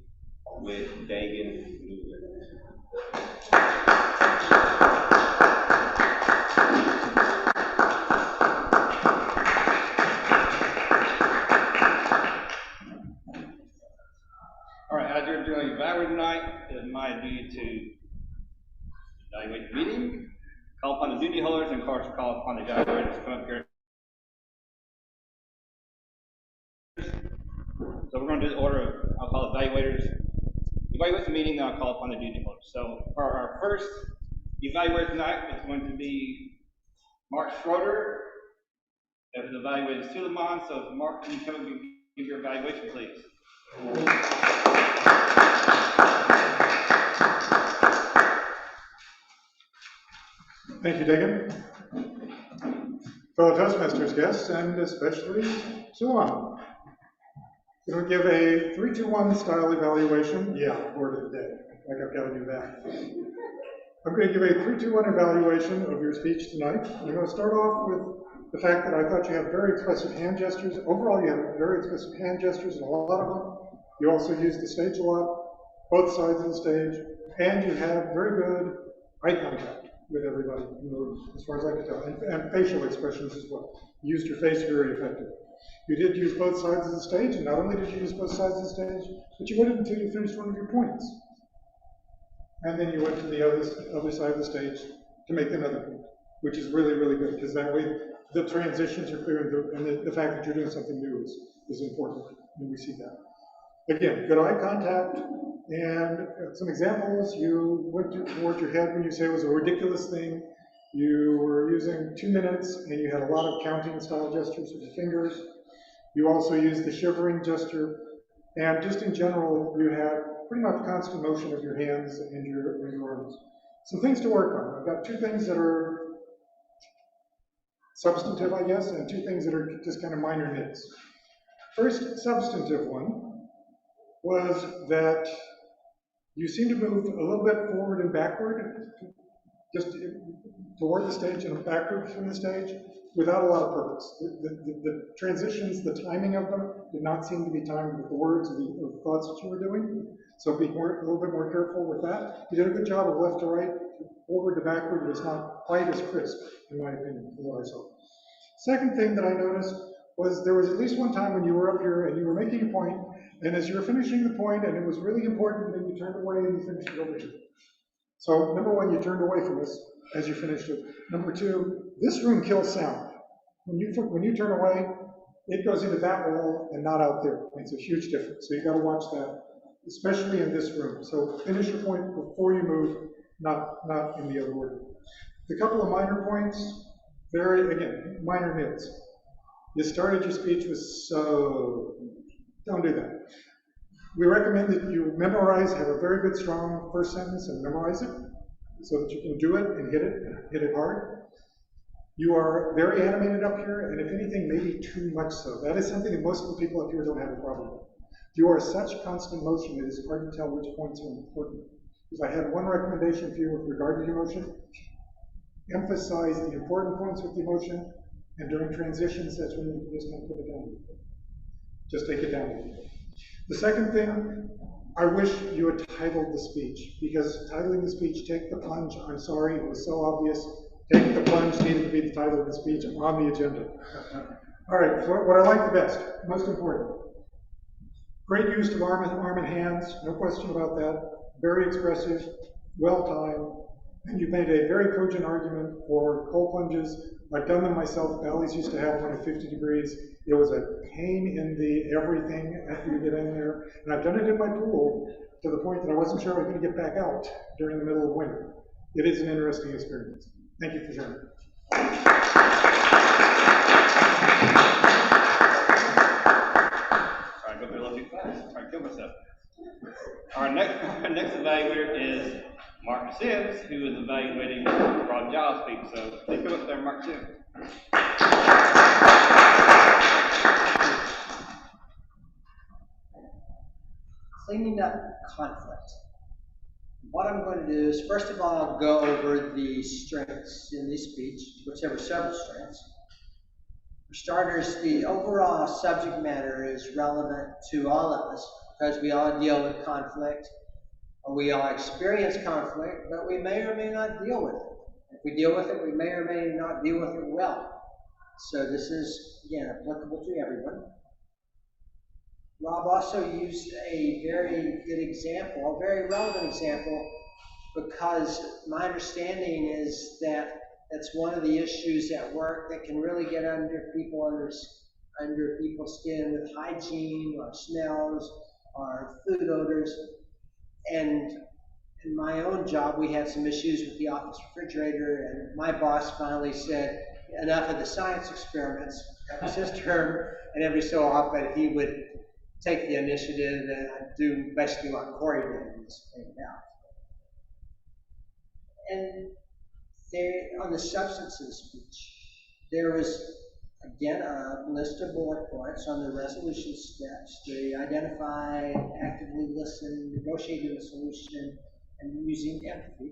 with Dagan Newland. All right, as you're doing evaluate tonight, it is my duty to evaluate the meeting, call upon the duty holders, and of course call upon the evaluators to come up here. So we're going to do the order of, I'll call evaluators. Evaluate the meeting, then I'll call upon the duty holders. So for our first evaluator tonight, it's going to be Mark Schroeder. If the evaluator is Suleiman, so Mark, can you come and give your evaluation, please? Thank you, Dagan. Fellow Toastmasters guests, and especially Suleiman. Going to give a 3-2-1 style evaluation. Yeah, word of the day. Like I've got to do that. I'm going to give a 3-2-1 evaluation of your speech tonight. I'm going to start off with the fact that I thought you have very expressive hand gestures. Overall, you have very expressive hand gestures, and a lot of them. You also use the stage a lot, both sides of the stage, and you have very good eye contact with everybody in the room, as far as I can tell, and facial expressions as well. You used your face very effectively. You did use both sides of the stage, and not only did you use both sides of the stage, but you waited until you finished one of your points. And then you went to the other side of the stage to make another point, which is really, really good, because that way the transitions are clear, and the fact that you're doing something new is important, and we see that. Again, good eye contact, and some examples. You went towards your head when you say it was a ridiculous thing. You were using 2 minutes, and you had a lot of counting style gestures with your fingers. You also used the shivering gesture, and just in general, you had pretty much constant motion of your hands and your arms. Some things to work on. I've got 2 things that are substantive, I guess, and 2 things that are just kind of minor nits. First substantive one was that you seem to move a little bit forward and backward, just toward the stage and backward from the stage, without a lot of purpose. The transitions, the timing of them, did not seem to be timed with the words or the thoughts that you were doing. So be a little bit more careful with that. You did a good job of left to right, forward to backward. It was not quite as crisp, in my opinion, from what I saw. Second thing that I noticed was there was at least one time when you were up here and you were making a point, and as you were finishing the point, and it was really important, and you turned away and you finished it over here. So number one, you turned away from us as you finished it. Number two, this room kills sound. When you turn away, it goes into that wall and not out there. It's a huge difference. So you got to watch that, especially in this room. So finish your point before you move, not in the other order. The couple of minor points, again, minor nits. You started your speech with so, don't do that. We recommend that you memorize, have a very good, strong first sentence and memorize it so that you can do it and hit it hard. You are very animated up here, and if anything, maybe too much so. That is something that most of the people up here don't have a problem with. You are such constant motion, it is hard to tell which points are important. If I had one recommendation for you with regard to your motion, emphasize the important points with the emotion, and during transitions, that's when you can just kind of put it down. Just take it down a little bit. The second thing, I wish you had titled the speech, because titling the speech, Take the Plunge, I'm sorry, it was so obvious. Take the Plunge needed to be the title of the speech on the agenda. All right, so what I like the best, most important. Great use of arm and hands, no question about that. Very expressive, well-timed, and you made a very cogent argument for cold plunges. I've done them myself. Valleys used to have one at 50 degrees. It was a pain in the everything after you get in there. And I've done it in my pool to the point that I wasn't sure I was going to get back out during the middle of winter. It is an interesting experience. Thank you for sharing. Sorry, I go through a little too fast. Trying to kill myself. Our next evaluator is Mark Sims, who is evaluating broad job speak. So please come up there, Mark Sims. Cleaning up conflict. What I'm going to do is, first of all, go over the strengths in the speech, which there were several strengths. For starters, the overall subject matter is relevant to all of us because we all deal with conflict, or we all experience conflict, but we may or may not deal with it. If we deal with it, we may or may not deal with it well. So this is, again, applicable to everyone. Rob also used a very good example, a very relevant example, because my understanding is that that's one of the issues at work that can really get under people's skin with hygiene or smells or food odors. And in my own job, we had some issues with the office refrigerator, and my boss finally said, enough of the science experiments. That was his term, and every so often he would take the initiative and do basically what Corey did and just take it out. And there, on the substance of the speech, there was, again, a list of bullet points on the resolution steps. They identify, actively listen, negotiating a solution, and using empathy.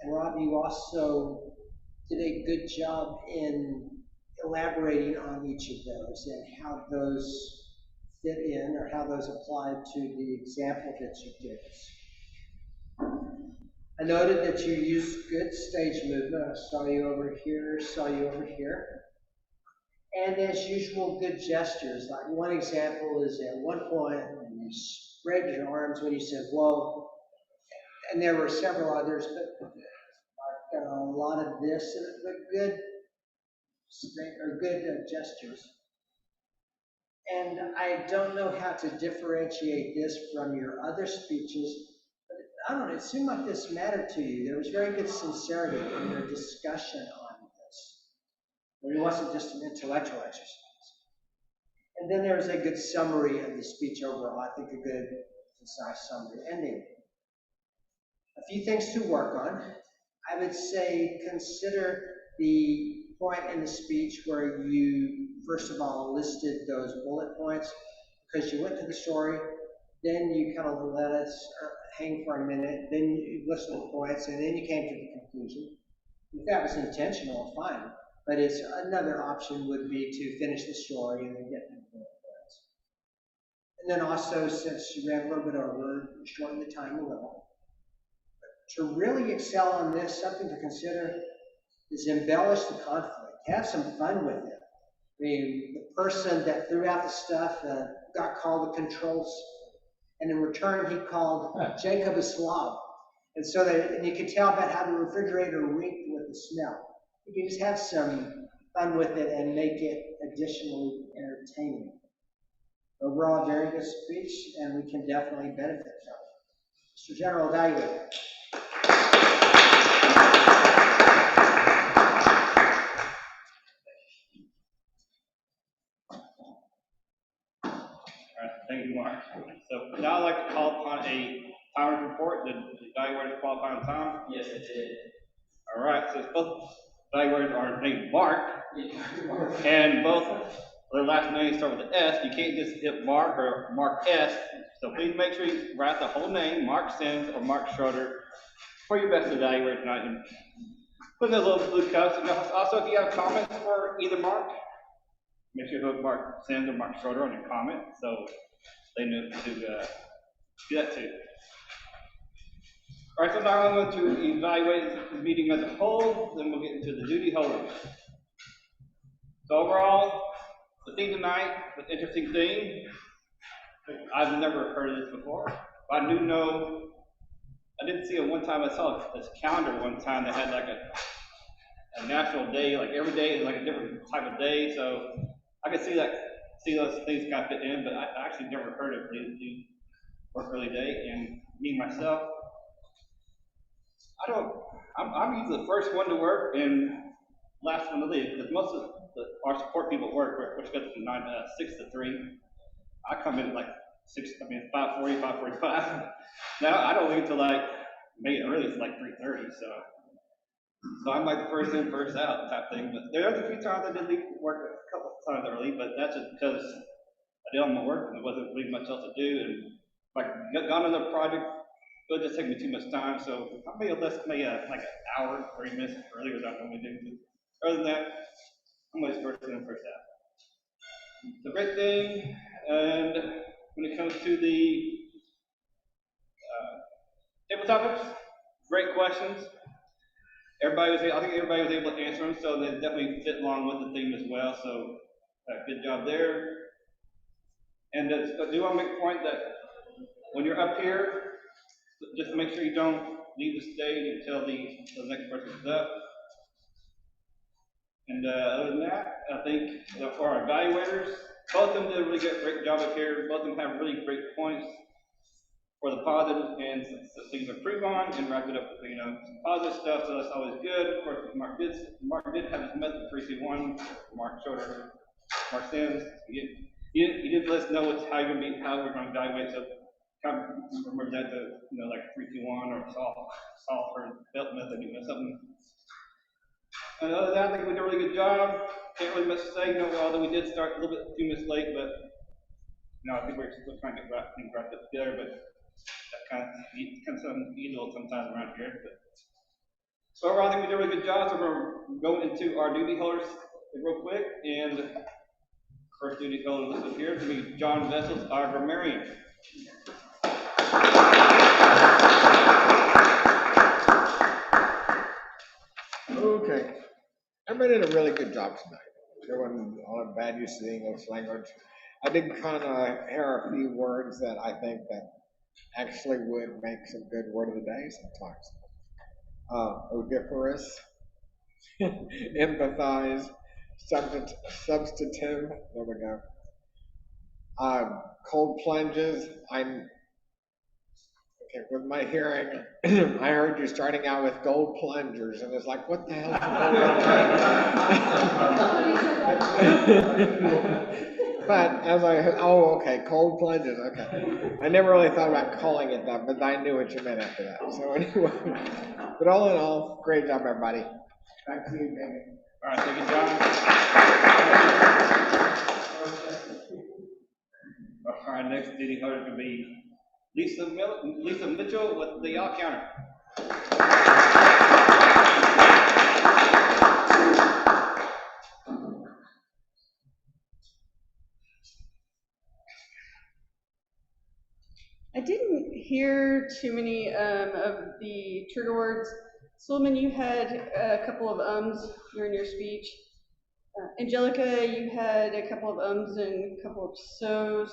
And Rob, you also did a good job in elaborating on each of those and how those fit in or how those apply to the example that you gave us. I noted that you used good stage movement. I saw you over here, saw you over here. And as usual, good gestures. Like one example is at one point, you spread your arms when you said, whoa. And there were several others, but like a lot of this, but good gestures. And I don't know how to differentiate this from your other speeches, but I don't know, it seemed like this mattered to you. There was very good sincerity in your discussion on this. It wasn't just an intellectual exercise. And then there was a good summary of the speech overall. I think a good, concise summary ending. A few things to work on. I would say consider the point in the speech where you, first of all, listed those bullet points because you went to the story, then you kind of let it hang for a minute, then you listed the points, and then you came to the conclusion. If that was intentional, fine. But it's another option would be to finish the story and then get to the bullet points. And then also, since you ran a little bit over, shorten the time a little. To really excel on this, something to consider is embellish the conflict. Have some fun with it. The person that threw out the stuff got called a controls, and in return he called Jacob a slob. And so and you could tell about how the refrigerator reeked with the smell. You can just have some fun with it and make it additionally entertaining. Overall, very good speech, and we can definitely benefit from it. Mr. General Evaluator. Thank you, Mark. So now I'd like to call upon a powers report. Did the evaluators qualify on time? Yes, it did. All right, so both evaluators are named Mark, and both their last names start with an S. You can't just hit Mark or Mark S. So please make sure you write the whole name, Mark Sims or Mark Schroeder, for your best evaluator tonight. And put in those little blue cups. And also, if you have comments for either Mark, make sure you hook Mark Sims or Mark Schroeder on your comment, so they know to do that too. All right, so now I'm going to evaluate the meeting as a whole, then we'll get into the duty holders. So overall, the theme tonight was an interesting theme. I've never heard of this before. I do know, I did see it one time, I saw this calendar one time that had like a national day, like every day is like a different type of day, so I could see those things kind of fit in, but I actually never heard of these do work early day, and me myself, I'm usually the first one to work and last one to leave, because most of our support people at work, which goes from 6 to 3. I come in at like 5:40, 5:45. Now I don't leave till like maybe early, it's like 3:30, so I'm like the first in, first out type thing. But there are a few times I did leave work a couple of times early, but that's just because I did all my work and there wasn't really much else to do. And like gone on the project, it would just take me too much time. So I may have left like an hour, 30 minutes earlier than I normally do. But other than that, I'm always first in, first out. It's a great thing. And when it comes to the table topics, great questions. I think everybody was able to answer them, so they definitely fit along with the theme as well. So, good job there. And I do want to make a point that when you're up here, just make sure you don't leave the stage until the next person is up. And other than that, I think for our evaluators, both of them did a really great job up here. Both of them have really great points for the positive and some things to improve on, and wrap it up with some positive stuff. So that's always good. Of course, Mark did have his method 3C1. Mark Schroeder, Mark Sims. You did let us know how we're going to evaluate. So kind of remember that like 3C1 or solve for belt method, something. And other than that, I think we did a really good job. Can't really much to say, although we did start a little bit 2 minutes late, but I think we're still trying to get things wrapped up together. But that kind of something usual sometimes around here. But so overall, I think we did a really good job. So we're going to go into our duty holders real quick. And first duty holder listed here is going to be John Vessels, our grammarian. Okay. Everybody did a really good job tonight. There wasn't a lot of bad use of the English language. I did kind of hear a few words that I think that actually would make some good word of the day sometimes. Odiferous, empathize, substantive, there we go. Cold plunges, with my hearing, I heard you starting out with gold plungers, and it's like, what the hell is gold plungers? But as okay, cold plunges, okay. I never really thought about calling it that, but I knew what you meant after that. So anyway, but all in all, great job, everybody. Back to you, Megan. All right, thank you, John. All right, next duty holder is going to be Lisa Mitchell with the yacht counter. I didn't hear too many of the trigger words. Suleiman, you had a couple of ums during your speech. Angelica, you had a couple of ums and a couple of so's.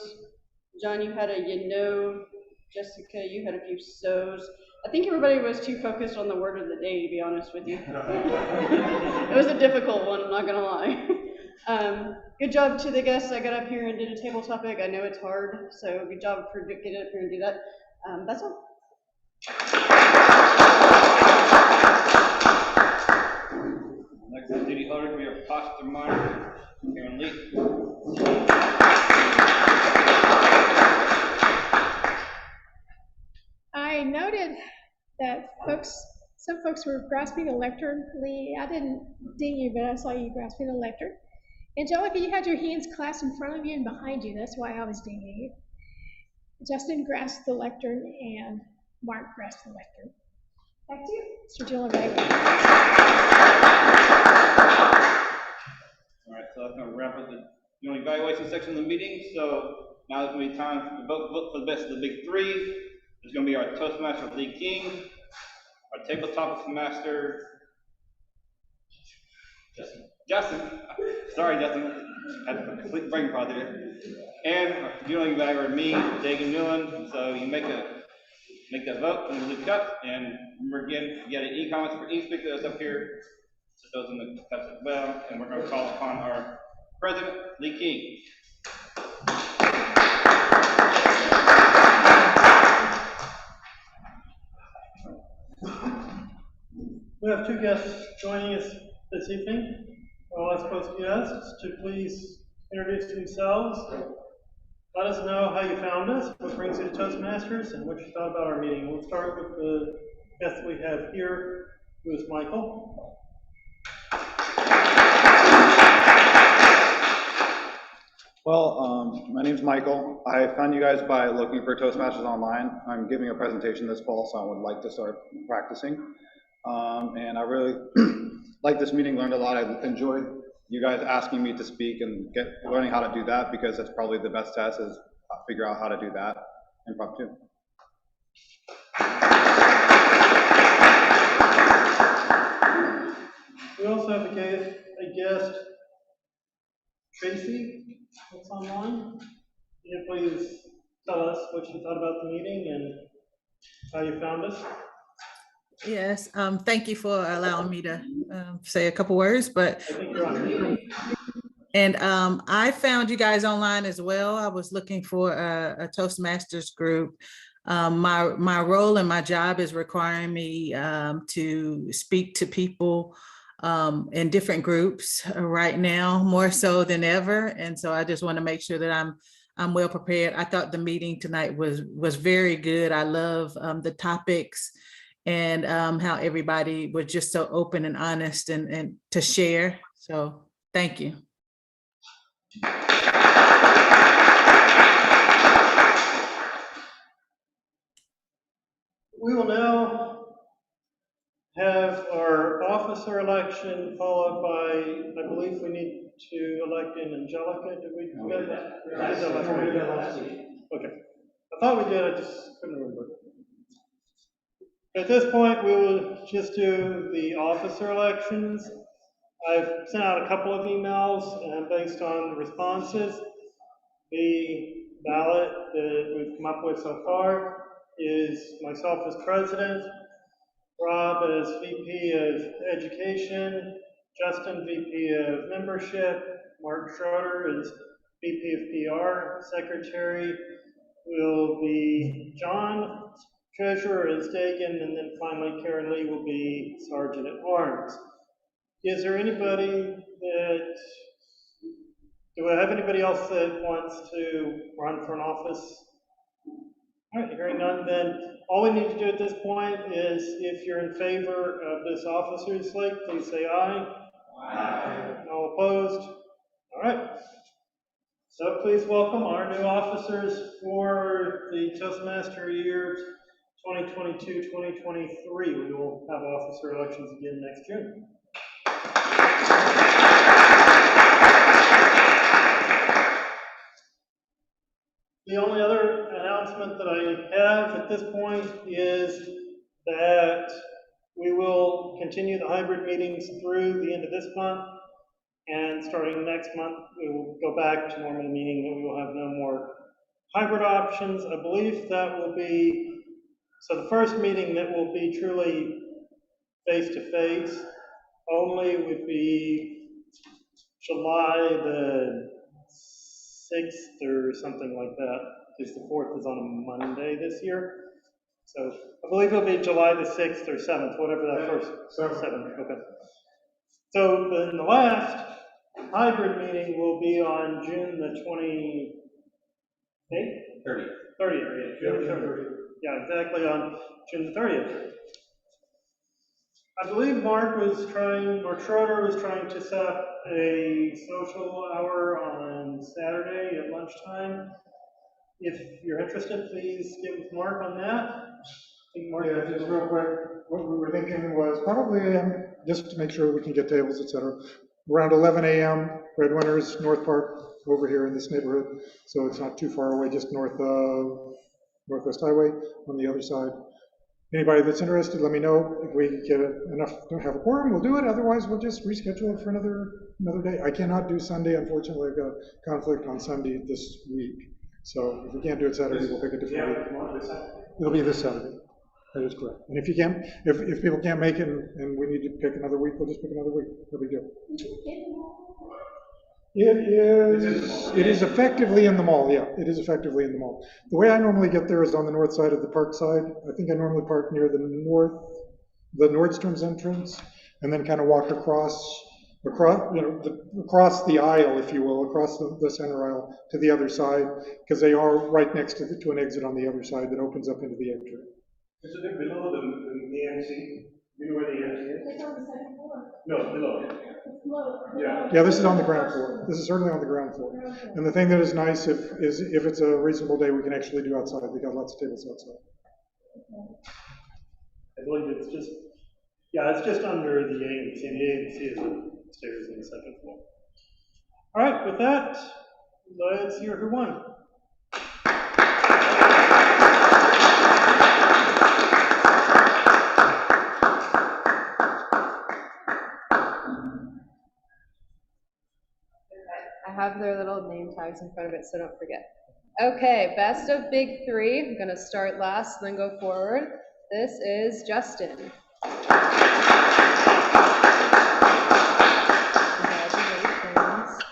John, you had a you know. Jessica, you had a few so's. I think everybody was too focused on the word of the day, to be honest with you. It was a difficult one, I'm not gonna lie. Good job to the guests that got up here and did a table topic. I know it's hard, so good job for getting up here and do that. That's all. Next on duty holder, we have posture monitor, Karen Lee. I noted that some folks were grasping a lectern. Lee, I didn't ding you, but I saw you grasping a lectern. Angelica, you had your hands clasped in front of you and behind you. That's why I was dinging you. Justin grasped the lectern, and Mark grasped the lectern. Back to you, Mr. Gillivan. All right, so that's going to wrap up the evaluation section of the meeting. So now it's going to be time to vote for the best of the big three. There's going to be our Toastmaster, Lee King, our table topics master, Justin. Sorry, Justin. I had a complete brain fog there. And our viewing evaluator, me, Dagan Newland. So you make that vote in the blue cup. And remember again, if you have any comments for any speaker that's up here, put those in the cups as well. And we're going to call upon our president, Lee King. We have two guests joining us this evening. All as supposed guests to please introduce themselves. Let us know how you found us, what brings you to Toastmasters, and what you thought about our meeting. We'll start with the guest we have here, who is Michael. Well, my name's Michael. I found you guys by looking for Toastmasters online. I'm giving a presentation this fall, so I would like to start practicing. And I really like this meeting, learned a lot. I enjoyed you guys asking me to speak and learning how to do that, because that's probably the best test, is figure out how to do that impromptu. We also have a guest, Tracy, that's online. Can you please tell us what you thought about the meeting and how you found us? Yes, thank you for allowing me to say a couple words, but I found you guys online as well. I was looking for a Toastmasters group. My role and my job is requiring me to speak to people in different groups right now, more so than ever. And so I just want to make sure that I'm well prepared. I thought the meeting tonight was very good. I love the topics and how everybody was just so open and honest and to share. So thank you. We will now have our officer election followed by, I believe we need to elect an Angelica. Did we do that? Okay. I thought we did, I just couldn't remember. At this point, we will just do the officer elections. I've sent out a couple of emails, and based on the responses, the ballot that we've come up with so far is myself as president, Rob as VP of Education, Justin VP of Membership, Mark Schroeder as VP of PR, Secretary will be John, Treasurer is Dagan, and then finally Karen Lee will be Sergeant at Arms. Is there anybody do I have anybody else that wants to run for an office? All right, hearing none, then all we need to do at this point is, if you're in favor of this officer's slate, please say aye. Aye. All opposed? All right. So please welcome our new officers for the Toastmaster year 2022-2023. We will have officer elections again next June. The only other announcement that I have at this point is that we will continue the hybrid meetings through the end of this month. And starting next month, we will go back to normal, meaning that we will have no more hybrid options. I believe that will be, so the first meeting that will be truly face-to-face only would be July the 6th or something like that, because the 4th is on a Monday this year. So I believe it'll be July the 6th or 7th, whatever that first, 7th, okay. So then the last hybrid meeting will be on June the 28th? 30th. 30th. June 30th. Yeah, exactly, on June the 30th. I believe Mark Schroeder was trying to set up a social hour on Saturday at lunchtime. If you're interested, please get with Mark on that. Yeah, just real quick, what we were thinking was probably just to make sure we can get tables, etc. Around 11 a.m., Red Winters, North Park, over here in this neighborhood, so it's not too far away, just north of Northwest Highway on the other side. Anybody that's interested, let me know. If we get enough to have a quorum, we'll do it. Otherwise, we'll just reschedule it for another day. I cannot do Sunday, unfortunately. I've got a conflict on Sunday this week. So if we can't do it Saturday, we'll pick a different week. It'll be this Saturday. That is correct. And if people can't make it and we need to pick another week, we'll just pick another week. No big deal. It is effectively in the mall, yeah, it is effectively in the mall. The way I normally get there is on the north side of the park side. I think I normally park near the Nordstrom's entrance, and then kind of walk across the aisle, if you will, across the center aisle to the other side, because they are right next to an exit on the other side that opens up into the entry. Is it below the AMC? You know where the AMC is? It's on the second floor. No, below. It's low. Yeah, this is on the ground floor. This is certainly on the ground floor. And the thing that is nice if it's a reasonable day, we can actually do outside. We got lots of tables outside. I believe it's just under the AMC. The AMC is upstairs on the second floor. All right, with that, let's hear who won. I have their little name tags in front of it, so don't forget. Okay, best of big three. I'm gonna start last, then go forward. This is Justin. Congratulations.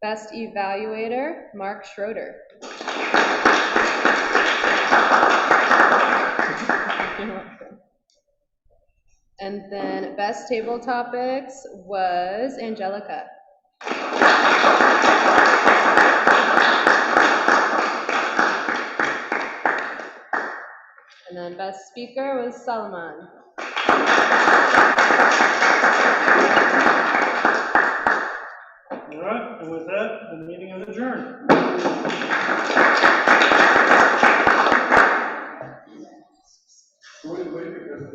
Best evaluator, Mark Schroeder. And then best table topics was Angelica. And then best speaker was Solomon. All right, and with that, the meeting is adjourned.